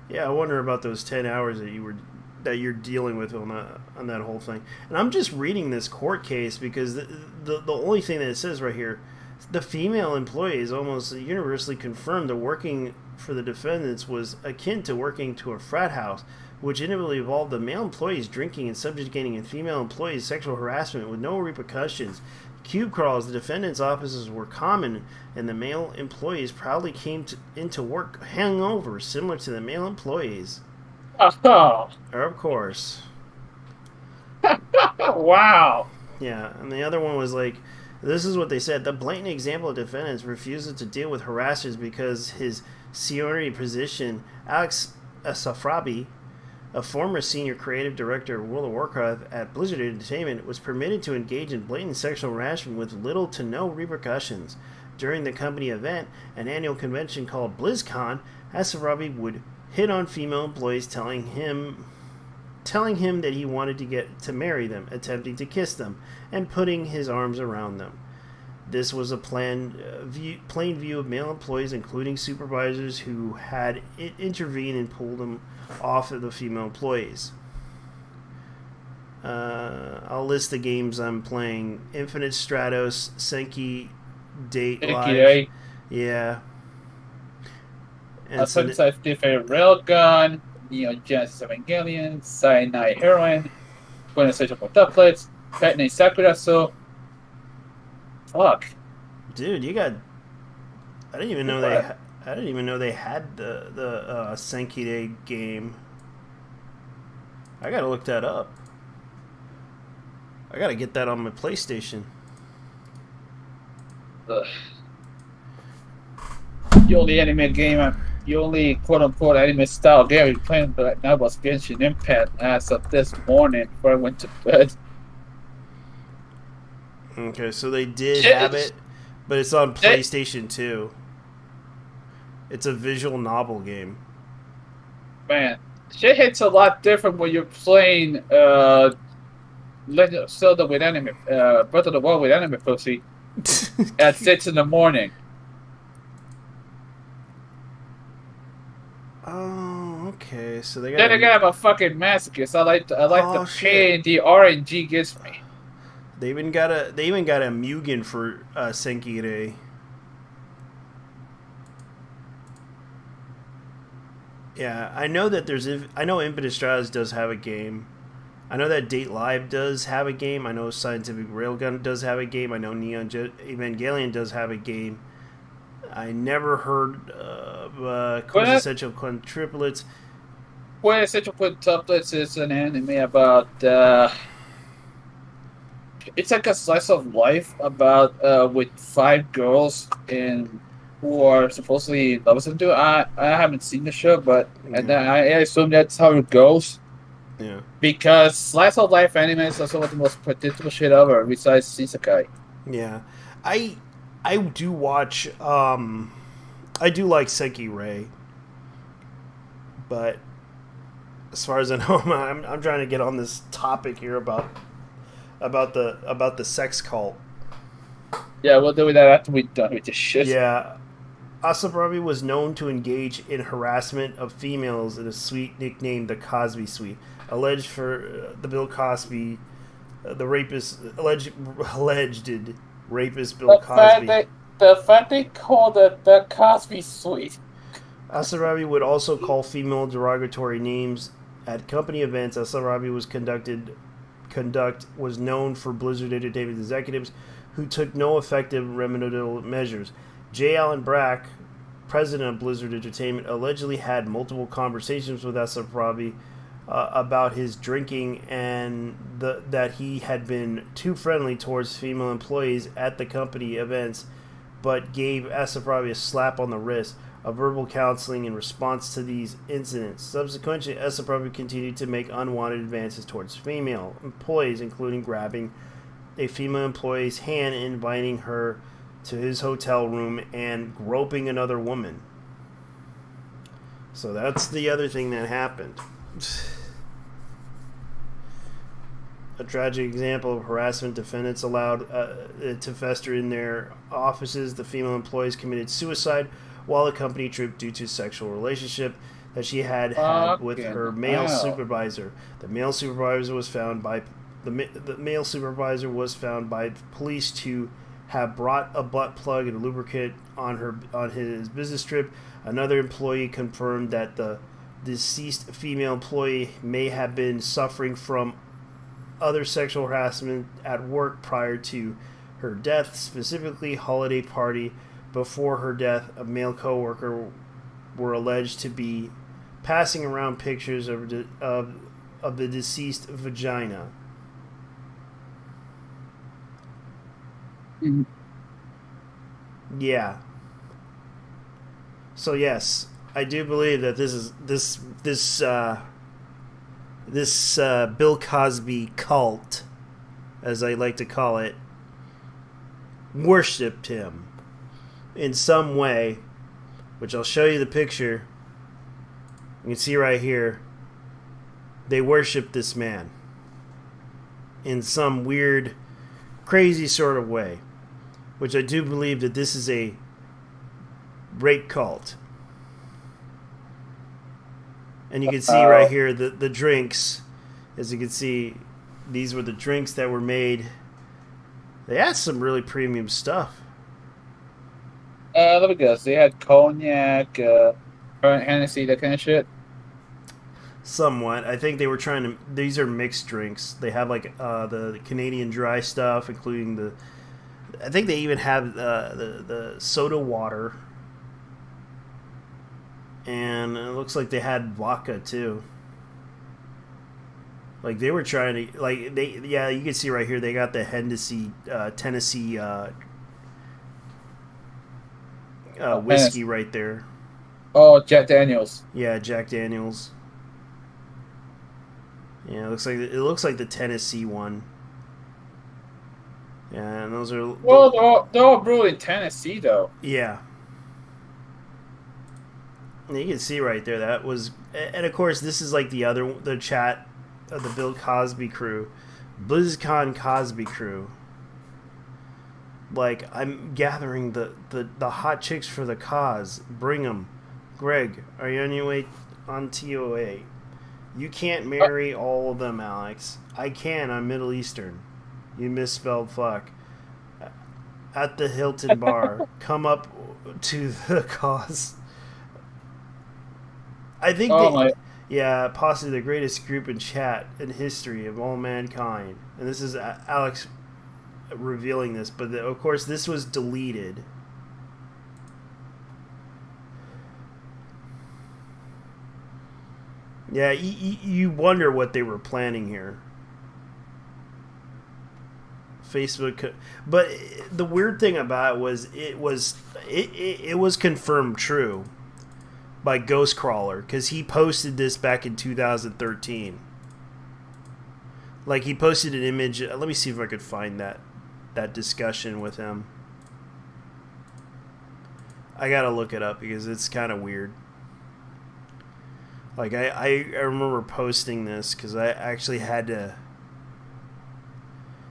yeah, I wonder about those 10 hours that you're dealing with on that whole thing. And I'm just reading this court case because the only thing that it says right here, the female employee is almost universally confirmed that working for the defendants was akin to working to a frat house, which inevitably involved the male employees drinking and subjugating female employees sexual harassment with no repercussions. Cube crawls, the defendants' offices were common, and the male employees proudly came into work hungover, similar to the male employees. Oh, Of course. wow. Yeah, and the other one was like, this is what they said. The blatant example of defendants refuses to deal with harassers because his seniority position. Alex Safrabi, a former senior creative director of World of Warcraft at Blizzard Entertainment, was permitted to engage in blatant sexual harassment with little to no repercussions. During the company event, an annual convention called BlizzCon, Safrabi would hit on female employees, telling him that he wanted to get to marry them, attempting to kiss them, and putting his arms around them. This was a plain view of male employees, including supervisors, who had intervened and pulled them off of the female employees. I'll list the games I'm playing: Infinite Stratos, Senki, Date Live. Yeah. A Sunset Different Railgun, Neon Genesis Evangelion, Cyanide Heroin, Quintessential Quintuplets, Pet Name Sakura, so. Fuck. Dude, you got. I didn't even know they. I didn't even know they had the Senkide game. I gotta look that up. I gotta get that on my PlayStation. Ugh. The only anime game, the only quote unquote anime style game we're playing right now was Genshin Impact as of this morning before I went to bed. Okay, so they did have it, but it's on PlayStation 2. It's a visual novel game. Man, shit hits a lot different when you're playing Legend of Zelda with anime, Breath of the Wild with anime pussy at 6 in the morning. Oh, okay. So they got. Then again, I'm a fucking masochist. I like the pain the RNG gives me. They even got a Mugen for Senkide. Yeah, I know that I know Infinite Stratos does have a game. I know that Date Live does have a game. I know Scientific Railgun does have a game. I know Neon Evangelion does have a game. I never heard of Quintessential Quintuplets. Quintessential Quintuplets is an anime about it's like a slice of life about with 5 girls and who are supposedly lovers into. I haven't seen the show, but and I assume that's how it goes. Yeah. Because slice of life anime is also the most predictable shit ever, besides Isekai. Yeah, I do watch. I do like Seki Ray, but as far as I know, I'm trying to get on this topic here about the sex cult. Yeah, we'll do that after we're done with this shit. Yeah, Asabrabi was known to engage in harassment of females in a suite nicknamed the Cosby Suite, alleged for the Bill Cosby, the rapist, alleged rapist Bill Cosby. The fact they called it the Cosby Suite. Asarabi would also call female derogatory names at company events. Asarabi was known for Blizzard Entertainment executives who took no effective remedial measures. J. Allen Brack, president of Blizzard Entertainment, allegedly had multiple conversations with Asarabi about his drinking and that he had been too friendly towards female employees at the company events, but gave Asarabi a slap on the wrist, a verbal counseling in response to these incidents. Subsequently, Asarabi continued to make unwanted advances towards female employees, including grabbing a female employee's hand and inviting her to his hotel room and groping another woman. So that's the other thing that happened. A tragic example of harassment defendants allowed to fester in their offices. The female employees committed suicide while the company tripped due to a sexual relationship that she had with her male supervisor. The male supervisor was found by police to have brought a butt plug and a lubricant on his business trip. Another employee confirmed that the deceased female employee may have been suffering from other sexual harassment at work prior to her death, specifically holiday party before her death. A male coworker were alleged to be passing around pictures of the deceased vagina. Mhm. Yeah. So yes, I do believe that this Bill Cosby cult, as I like to call it, worshipped him in some way, which I'll show you the picture. You can see right here. They worshipped this man in some weird, crazy sort of way, which I do believe that this is a rape cult. And you can see right here the drinks. As you can see, these were the drinks that were made. They had some really premium stuff. Let me guess. They had cognac, Hennessy, that kind of shit. Somewhat. I think they were trying to. These are mixed drinks. They have like the Canadian dry stuff, including the. I think they even have the soda water. And it looks like they had vodka too. Like they were trying to, like they, yeah, you can see right here they got the Hennessy, Tennessee whiskey right there. Oh, Jack Daniels. Yeah, Jack Daniels. Yeah, it looks like the Tennessee one. Yeah, and those are Well, they're all brewed in Tennessee, though. yeah. And you can see right there that was, and of course this is like the chat of the Bill Cosby crew, BlizzCon Cosby crew. Like, I'm gathering the hot chicks for the cause. Bring them. Greg, are you on your way on TOA? You can't marry all of them, Alex. I can. I'm Middle Eastern. You misspelled fuck. At the Hilton Bar. Come up to the cause. I think yeah, possibly the greatest group in chat in history of all mankind. And this is Alex revealing this, but of course this was deleted. Yeah, you wonder what they were planning here. Facebook, but the weird thing about it was confirmed true by Ghostcrawler, because he posted this back in 2013. Like, he posted an image. Let me see if I could find that discussion with him. I gotta look it up because it's kind of weird. Like, I remember posting this because I actually had to,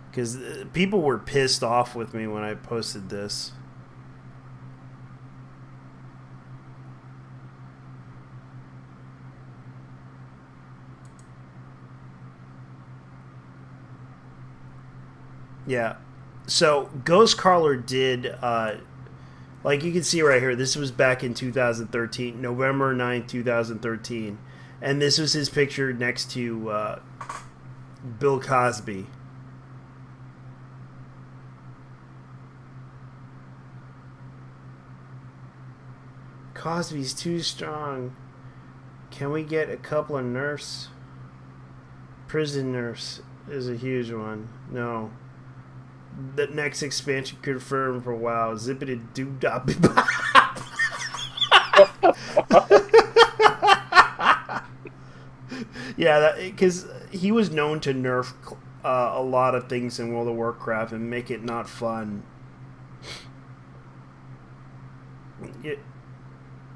because people were pissed off with me when I posted this. Yeah. So Ghostcrawler did, like you can see right here, this was back in 2013, November 9th, 2013. And this was his picture next to Bill Cosby. Cosby's too strong. Can we get a couple of nurse? Prison nurse is a huge one. No. The next expansion confirmed for WoW. Zippity doo dah. Yeah, because he was known to nerf a lot of things in World of Warcraft and make it not fun.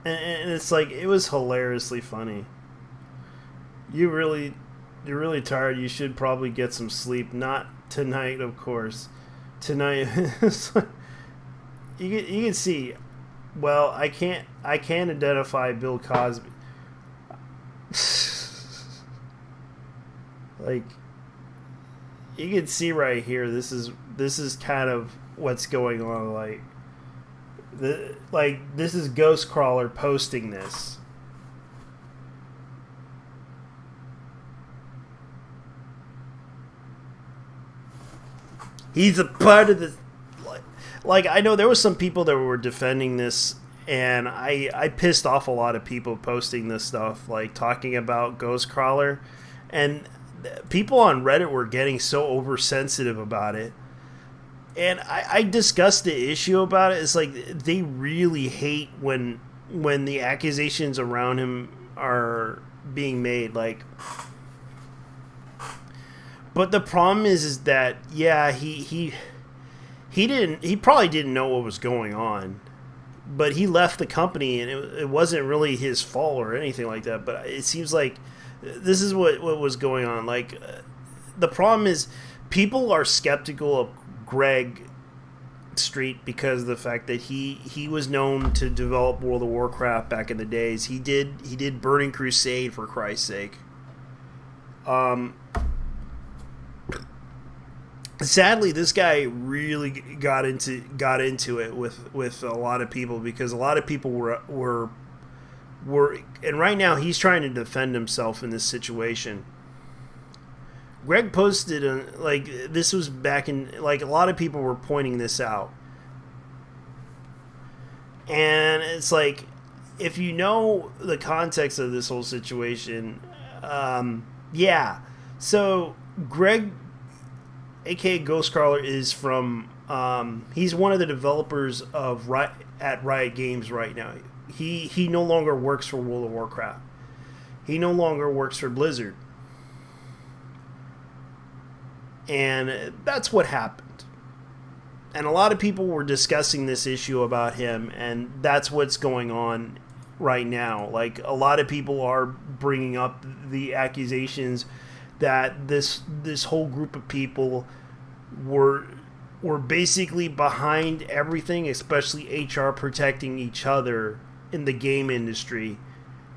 And it's like, it was hilariously funny. You're really tired. You should probably get some sleep. Not tonight, of course. Tonight, you can see. Well, I can't identify Bill Cosby. Like, you can see right here. This is kind of what's going on. This is Ghostcrawler posting this. He's a part of this. Like, I know there was some people that were defending this and I pissed off a lot of people posting this stuff, like talking about Ghostcrawler, and people on Reddit were getting so oversensitive about it. And I discussed the issue about it. It's like they really hate when the accusations around him are being made. Like, but the problem is that yeah, he probably didn't know what was going on, but he left the company and it wasn't really his fault or anything like that. But it seems like this is what was going on. Like, the problem is people are skeptical of Greg Street because of the fact that he was known to develop World of Warcraft back in the days. He did Burning Crusade, for Christ's sake. Sadly, this guy really got into it with a lot of people, because a lot of people were and right now he's trying to defend himself in this situation. Greg posted like this was back in, like, a lot of people were pointing this out, and it's like, if you know the context of this whole situation, yeah. So Greg, aka Ghostcrawler, is from he's one of the developers of at Riot Games right now. He no longer works for World of Warcraft. He no longer works for Blizzard. And that's what happened. And a lot of people were discussing this issue about him, and that's what's going on right now. Like, a lot of people are bringing up the accusations that this whole group of people were basically behind everything, especially HR protecting each other in the game industry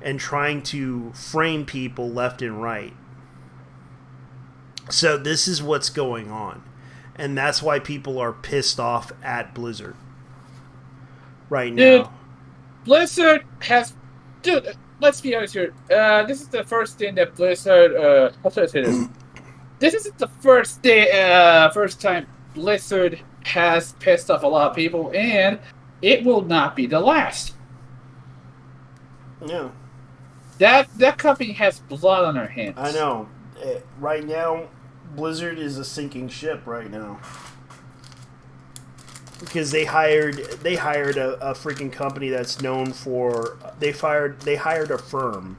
and trying to frame people left and right. So this is what's going on, and that's why people are pissed off at Blizzard right now. Dude, Blizzard has... Dude, let's be honest here. This is the first thing that Blizzard... how should I say this? This isn't the first time Blizzard has pissed off a lot of people, and it will not be the last. Yeah. That company has blood on their hands. I know. Right now, Blizzard is a sinking ship right now, because they hired a freaking company that's known for they hired a firm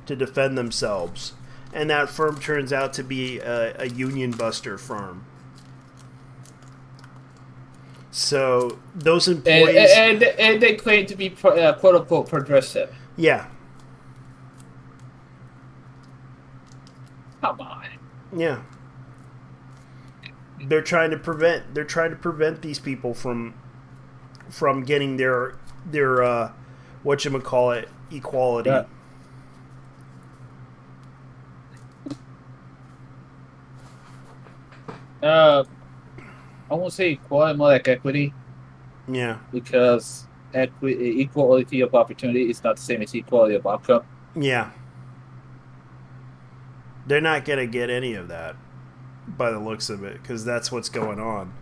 to defend themselves, and that firm turns out to be a union buster firm. So those employees and they claim to be quote unquote progressive. Yeah. Come on. Yeah. They're trying to prevent these people from getting their whatchamacallit, equality. I won't say equality, more like equity. Yeah. Because equality of opportunity is not the same as equality of outcome. Yeah. They're not going to get any of that by the looks of it, because that's what's going on.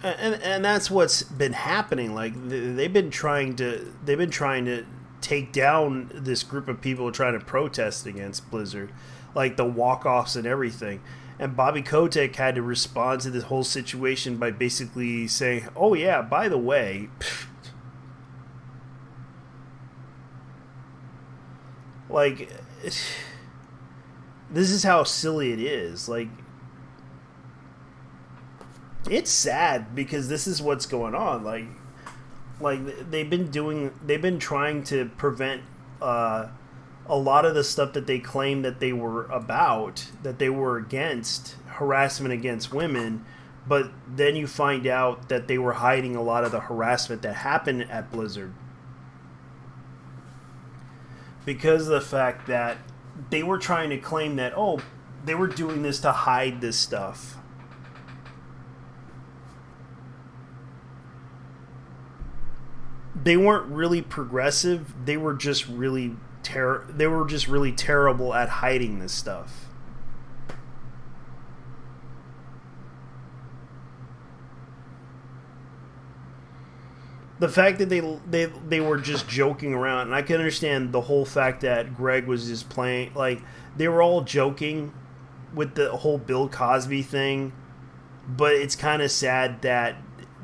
And that's what's been happening. Like, they've been trying to take down this group of people trying to protest against Blizzard, like the walk-offs and everything. And Bobby Kotick had to respond to this whole situation by basically saying, "Oh yeah, by the way." Like, this is how silly it is. Like, it's sad because this is what's going on. Like they've been trying to prevent a lot of the stuff that they claim that they were about, that they were against, harassment against women, but then you find out that they were hiding a lot of the harassment that happened at Blizzard, because of the fact that they were trying to claim that, oh, they were doing this to hide this stuff. They weren't really progressive. They were just really terrible at hiding this stuff. the fact that they were just joking around, and I can understand the whole fact that Greg was just playing, like they were all joking with the whole Bill Cosby thing, but it's kind of sad that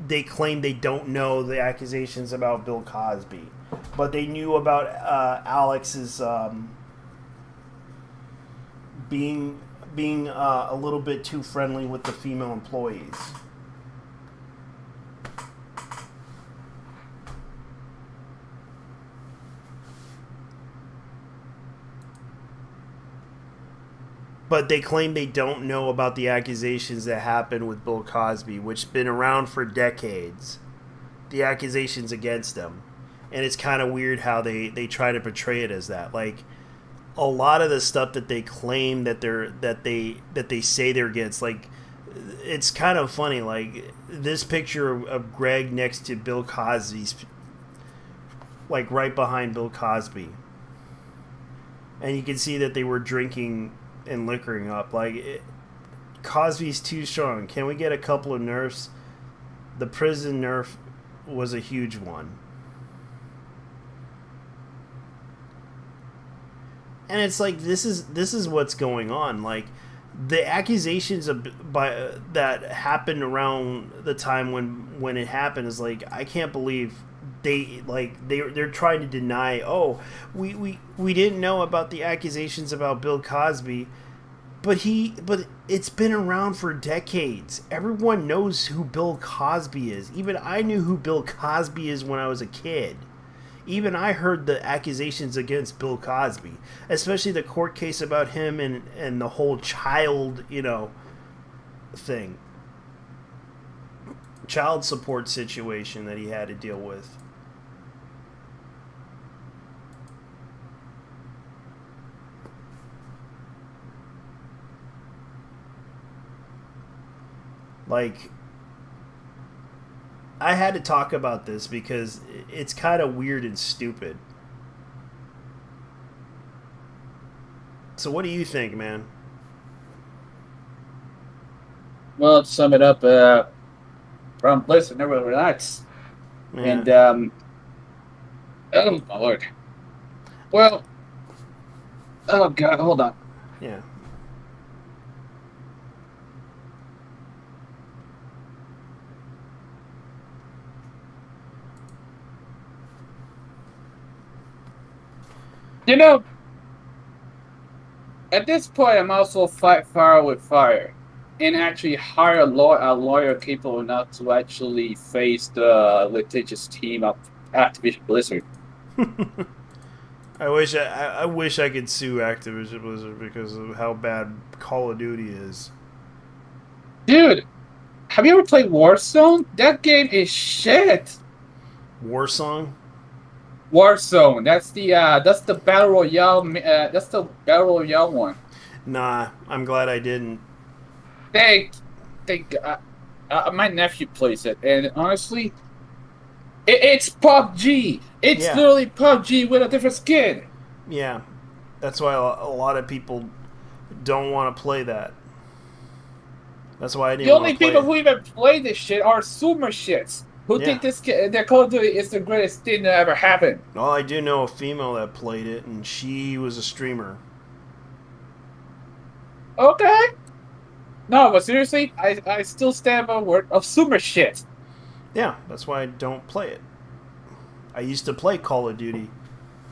they claim they don't know the accusations about Bill Cosby, but they knew about Alex's being a little bit too friendly with the female employees. But they claim they don't know about the accusations that happened with Bill Cosby, which been around for decades. The accusations against him. And it's kind of weird how they try to portray it as that. Like a lot of the stuff that they claim that they say they're against, like it's kind of funny. Like this picture of Greg next to Bill Cosby's, like right behind Bill Cosby, and you can see that they were drinking and liquoring up. Cosby's too strong. Can we get a couple of nerfs? The prison nerf was a huge one. And it's like this is what's going on. Like the accusations that happened around the time when it happened is like I can't believe they're trying to deny. Oh, we didn't know about the accusations about Bill Cosby, but it's been around for decades. Everyone knows who Bill Cosby is. Even I knew who Bill Cosby is when I was a kid. Even I heard the accusations against Bill Cosby, especially the court case about him and the whole child, thing. Child support situation that he had to deal with. Like, I had to talk about this because it's kind of weird and stupid. So what do you think, man? Well, to sum it up, from Blizzard never relax. Yeah. And oh my lord. Well, oh god, hold on. Yeah. At this point, I'm also fight fire with fire, and actually hire a lawyer capable enough to actually face the litigious team of Activision Blizzard. I wish I could sue Activision Blizzard because of how bad Call of Duty is. Dude, have you ever played Warzone? That game is shit. Warzone? Warzone. That's the battle royale. That's the battle royale one. Nah, I'm glad I didn't. My nephew plays it, and honestly, it's PUBG. It's literally PUBG with a different skin. Yeah, that's why a lot of people don't want to play that. That's why I didn't. The only people who even play this shit are Sumer shits. Who think their Call of Duty is the greatest thing that ever happened? Well, I do know a female that played it, and she was a streamer. Okay. No, but seriously, I still stand by the word of Sumer shit. Yeah, that's why I don't play it. I used to play Call of Duty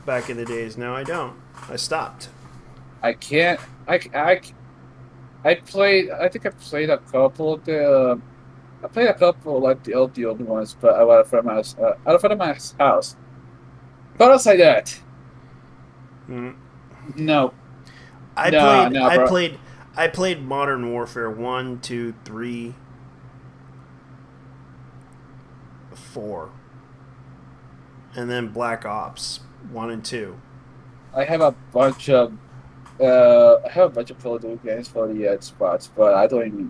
back in the days. Now I don't. I stopped. I can't. I played. I think I played a couple of the. I played a couple like the old ones, but out of front of my house. But outside that, no. I played Modern Warfare 1, 2, 3, 4, and then Black Ops 1 and 2. I have a bunch of Call of Duty games for the Xbox, but I don't even.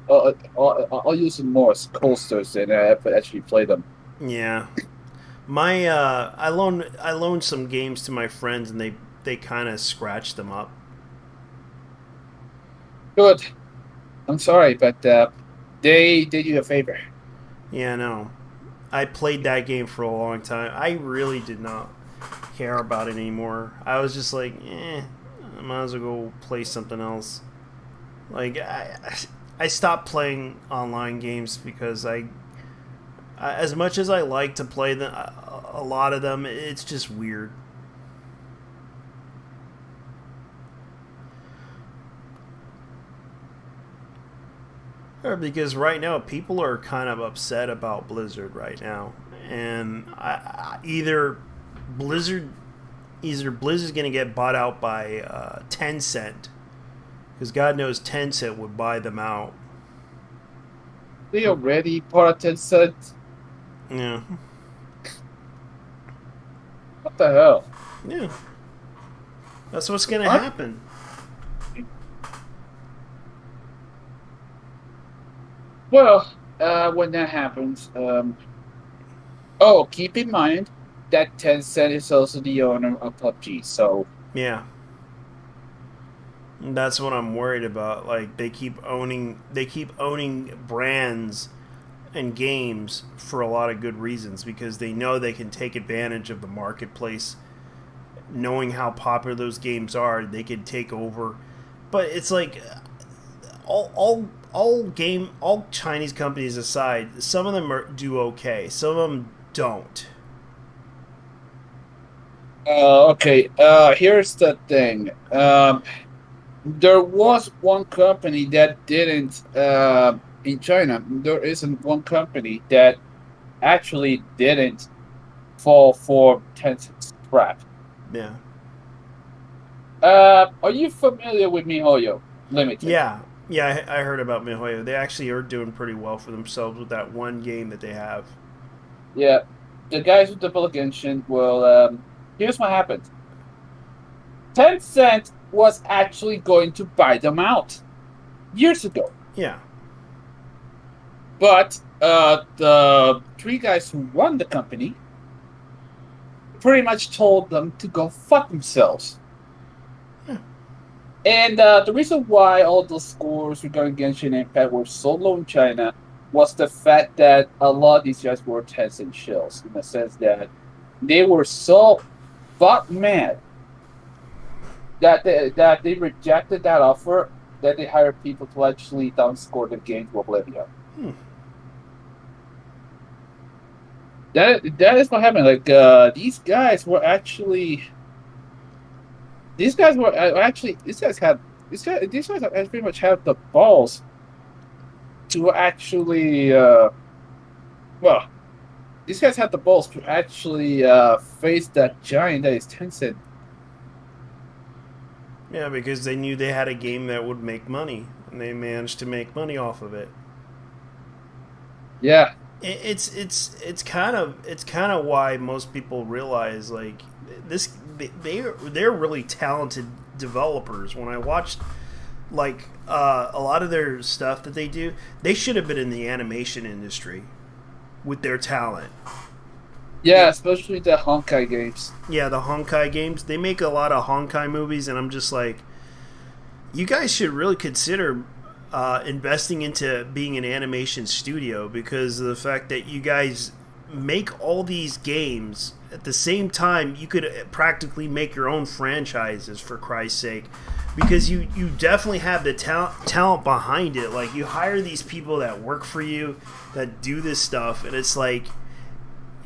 I'll use them more as coasters than I actually play them. Yeah, my I loaned some games to my friends, and they kind of scratched them up. Good. I'm sorry, but they did you a favor. Yeah, no, I played that game for a long time. I really did not care about it anymore. I was just like, I might as well go play something else. Like I stopped playing online games because as much as I like to play them, a lot of them, it's just weird. Because right now people are kind of upset about Blizzard right now, and Blizzard either Blizzard's going to get bought out by Tencent, because God knows Tencent would buy them out. They already part of Tencent. Yeah. What the hell? Yeah. That's what's going to happen. Well, when that happens, keep in mind that Tencent is also the owner of PUBG, so yeah, that's what I'm worried about. Like they keep owning brands and games for a lot of good reasons, because they know they can take advantage of the marketplace. Knowing how popular those games are, they can take over. But it's like all Chinese companies aside, some of them do okay. Some of them don't. Okay. Here's the thing. There was one company that didn't in China. There isn't one company that actually didn't fall for Tencent's trap. Yeah. Are you familiar with MiHoYo Limited? Yeah. Yeah, I heard about MiHoYo. They actually are doing pretty well for themselves with that one game that they have. Yeah, the guys who developed Genshin. Well, here's what happened. Tencent was actually going to buy them out years ago. Yeah. But the three guys who run the company pretty much told them to go fuck themselves. And the reason why all those scores regarding Genshin Impact were so low in China was the fact that a lot of these guys were Tencent shills, in the sense that they were so fuck mad that they rejected that offer, that they hired people to actually downscore the game to oblivion. That is what happened. Like these guys pretty much have the balls to actually these guys have the balls to actually face that giant that is Tencent. Yeah, because they knew they had a game that would make money, and they managed to make money off of it. Yeah, it's kind of why most people realize like this. They're really talented developers. When I watched like a lot of their stuff that they do, they should have been in the animation industry with their talent. Yeah, especially the Honkai games. Yeah, the Honkai games. They make a lot of Honkai movies, and I'm just like, you guys should really consider investing into being an animation studio, because of the fact that you guys make all these games at the same time. You could practically make your own franchises, for Christ's sake, because you definitely have the talent behind it. Like, you hire these people that work for you, that do this stuff, and it's like,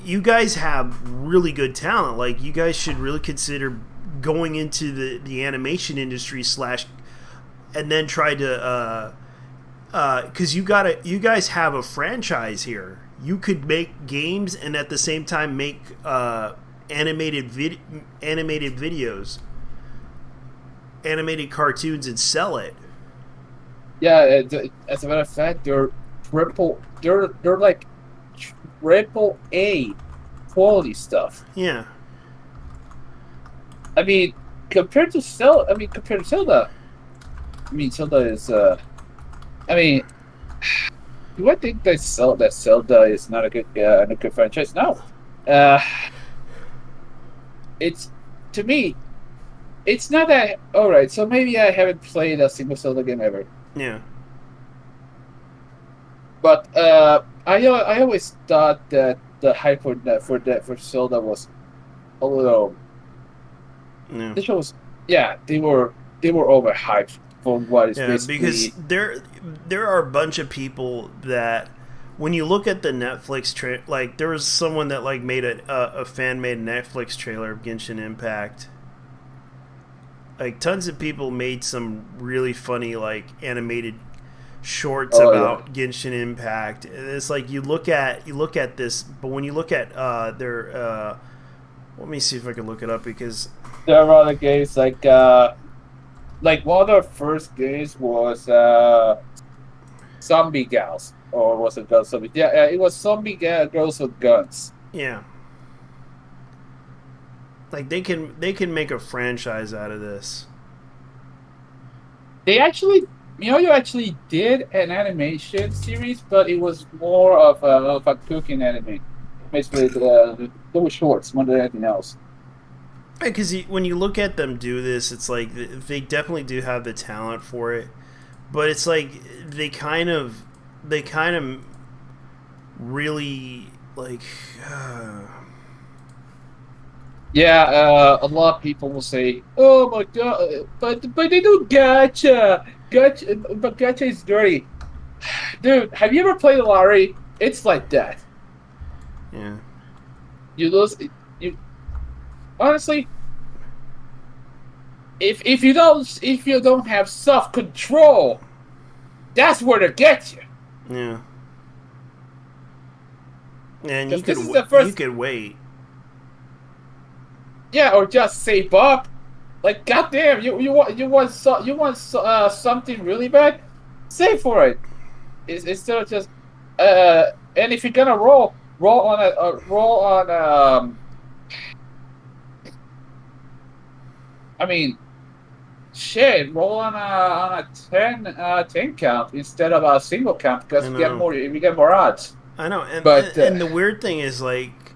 you guys have really good talent. Like, you guys should really consider going into the animation industry and then try to because you guys have a franchise here. You could make games and at the same time make animated videos, animated cartoons, and sell it. Yeah, as a matter of fact, they're like triple A quality stuff. Yeah. I mean, compared to Zelda. Zelda is. Do I think that Zelda is not a good franchise? No. It's, to me, it's not that. All right, so maybe I haven't played a single Zelda game ever. Yeah. But I always thought that the hype for Zelda was a little. Yeah. The show was, yeah, they were overhyped for what is Yeah, because basically. there are a bunch of people that when you look at the Netflix like there was someone that like made a fan made Netflix trailer of Genshin Impact. Like tons of people made some really funny like animated shorts Oh yeah, about Genshin Impact. And it's like you look at this, but when you look at their let me see if I can look it up because there are other games like one of the first games was Zombie Gals, or was it Girls Zombie? Yeah, it was Girls with Guns. yeah, like they can make a franchise out of this. They actually, you actually did an animation series, but it was more of a cooking anime. Basically, they were shorts more than anything else. Because when you look at them do this, it's like they definitely do have the talent for it, but it's like they kind of really like Yeah, a lot of people will say, "Oh my god," but they do but gacha is dirty, dude. Have you ever played the lottery? It's like that. yeah, You lose. You honestly, if you don't have self control, that's where to get you. yeah, and you Because could this is the you first, could wait. yeah, or just save up. Like, goddamn, you want something really bad, save for it. Instead of just and if you're gonna roll on I mean shit, roll on a 10 count instead of a single count I because know, you get more odds. I know, and But and the weird thing is like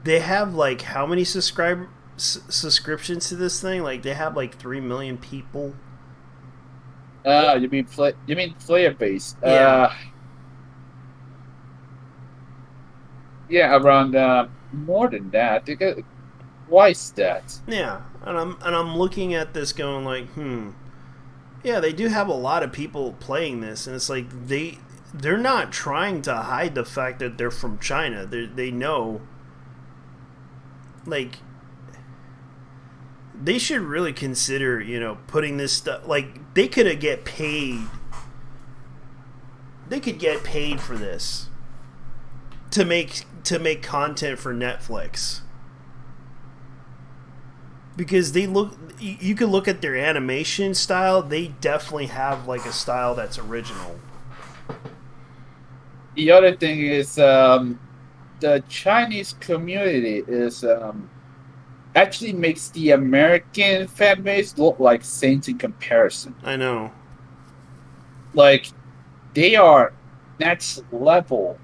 they have like how many subscriptions to this thing? Like they have like 3 million people. you mean player base? Yeah, Yeah, around more than that. Why is that? yeah, and I'm looking at this going like, yeah, they do have a lot of people playing this, and it's like they're not trying to hide the fact that they're from China. They know, like, they should really consider, putting this stuff. Like, they could get paid. They could get paid for this to make content for Netflix because they look. You could look at their animation style. They definitely have like a style that's original. The other thing is the Chinese community is actually makes the American fan base look like saints in comparison. I know. Like they are next level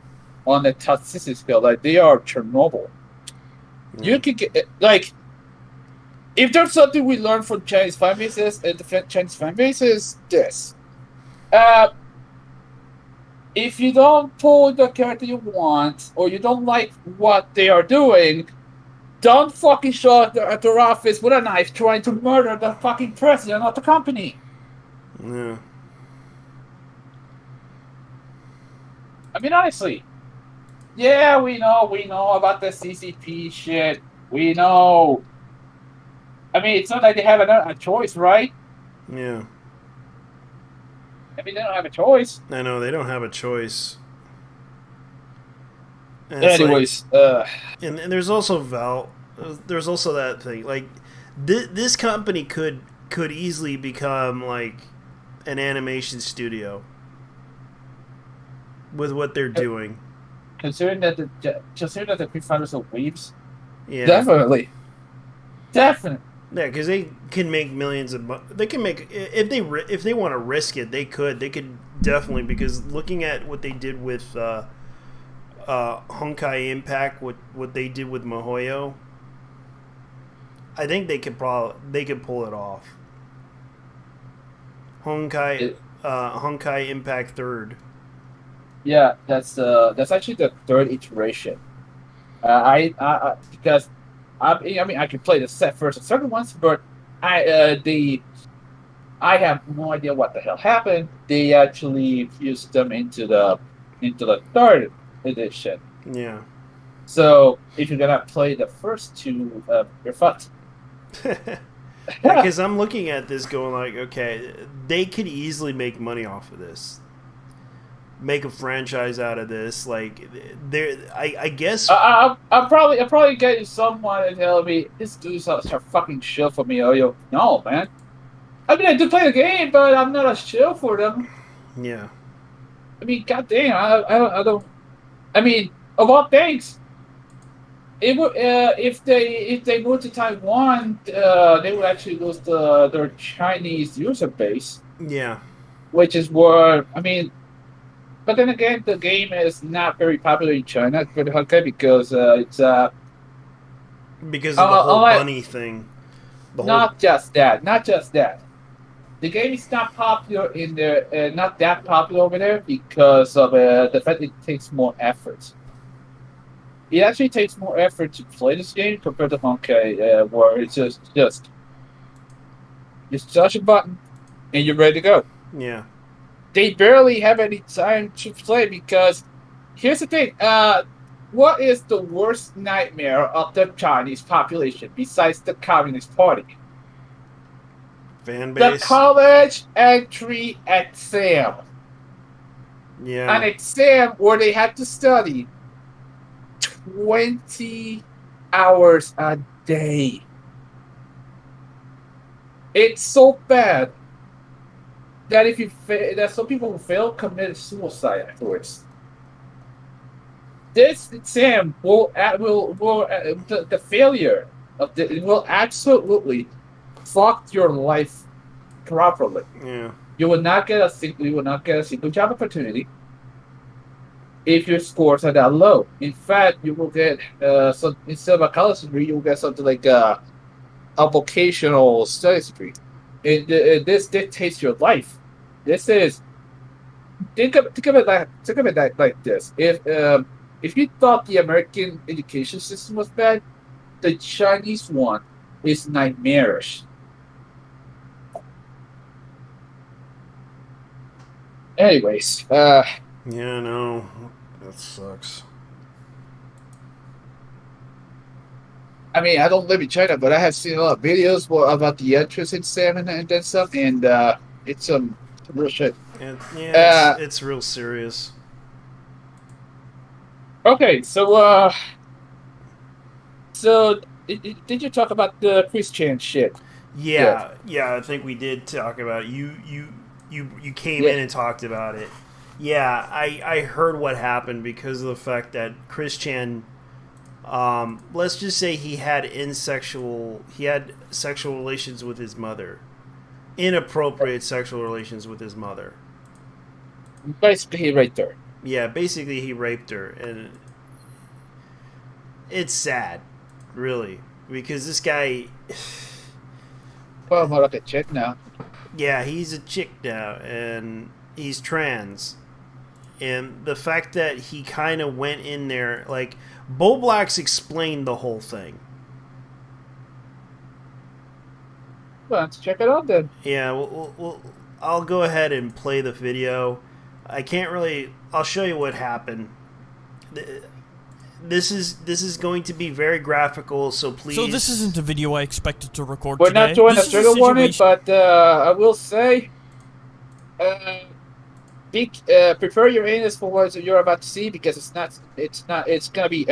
on the toxicity scale. Like they are Chernobyl. Yeah. You could get like if there's something we learned from Chinese fan bases, Chinese fan bases, this. Uh, if you don't pull the character you want, or you don't like what they are doing, don't fucking show up at their office with a knife trying to murder the fucking president of the company. Yeah. I mean, honestly, yeah, we know about the CCP shit. We know. I mean, it's not like they have a choice, right? Yeah. I mean, they don't have a choice. I know they don't have a choice. And it's like, Anyways, and there's also there's also that thing. Like, this company could easily become like an animation studio with what they're doing. considering that the pre-founders are weebs, Yeah. definitely. Definitely. Yeah, because they can make millions of. They can make if they want to risk it, they could. They could definitely because looking at what they did with Honkai Impact, what they did with Mihoyo, I think they could pull it off. Honkai Impact third. Yeah, that's actually the third iteration. Because I mean I can play the set first and second ones, but I have no idea what the hell happened. They actually fused them into the third edition. Yeah. So if you're gonna play the first two, you're fucked. Yeah, because I'm looking at this going like, okay, they could easily make money off of this, make a franchise out of this. Like, I guess, I'll probably get someone to tell me this dude's a fucking shill for me. Oh, yo, no, man. I mean, I do play the game, but I'm not a shill for them. yeah, I mean, goddamn, I don't. I mean, of all things, it would if they moved to Taiwan, they would actually lose their Chinese user base, yeah, which is where I mean. But then again, the game is not very popular in China, okay, because it's because of the whole unlike, bunny thing. The whole, not just that, not just that. The game is not popular in there, not that popular over there because of the fact it takes more effort. It actually takes more effort to play this game compared to Honkai, where it's just touch a button and you're ready to go. yeah, They barely have any time to play because here's the thing. What is the worst nightmare of the Chinese population besides the Communist Party? fan The base. college entry exam. Yeah, An exam where they have to study 20 hours a day. It's so bad that if you that some people who fail commit suicide afterwards. This exam the failure of it will absolutely fuck your life properly. yeah, You will not get a single job opportunity if your scores are that low. In fact, you will get so instead of a college degree, you will get something like a vocational studies degree. This dictates your life. This is think of it like this. If you thought the American education system was bad, the Chinese one is nightmarish. Anyways, yeah. No, that sucks. I mean, I don't live in China, but I have seen a lot of videos about the entrance exam and that stuff, and it's some real shit. And yeah, it's real serious. Okay, so did you talk about the Christian shit? Yeah, I think we did talk about it. You came Yeah. in and talked about it. Yeah, I heard what happened because of the fact that Chris Chan, let's just say he had sexual relations with his mother, inappropriate sexual relations with his mother. Basically, right there. Yeah, basically he raped her, and it's sad, really, because this guy. Well, more like a chick now. Yeah, he's a chick now, and he's trans. And the fact that he kind of went in there, like, Bo Black's explained the whole thing. Well, let's check it out then. Yeah, I'll go ahead and play the video. I can't really. I'll show you what happened. This is going to be very graphical, so please. So this isn't a video I expected to record We're today. not doing a This is trigger warning, situation- but I will say, prepare your anus for what you're about to see because it's gonna be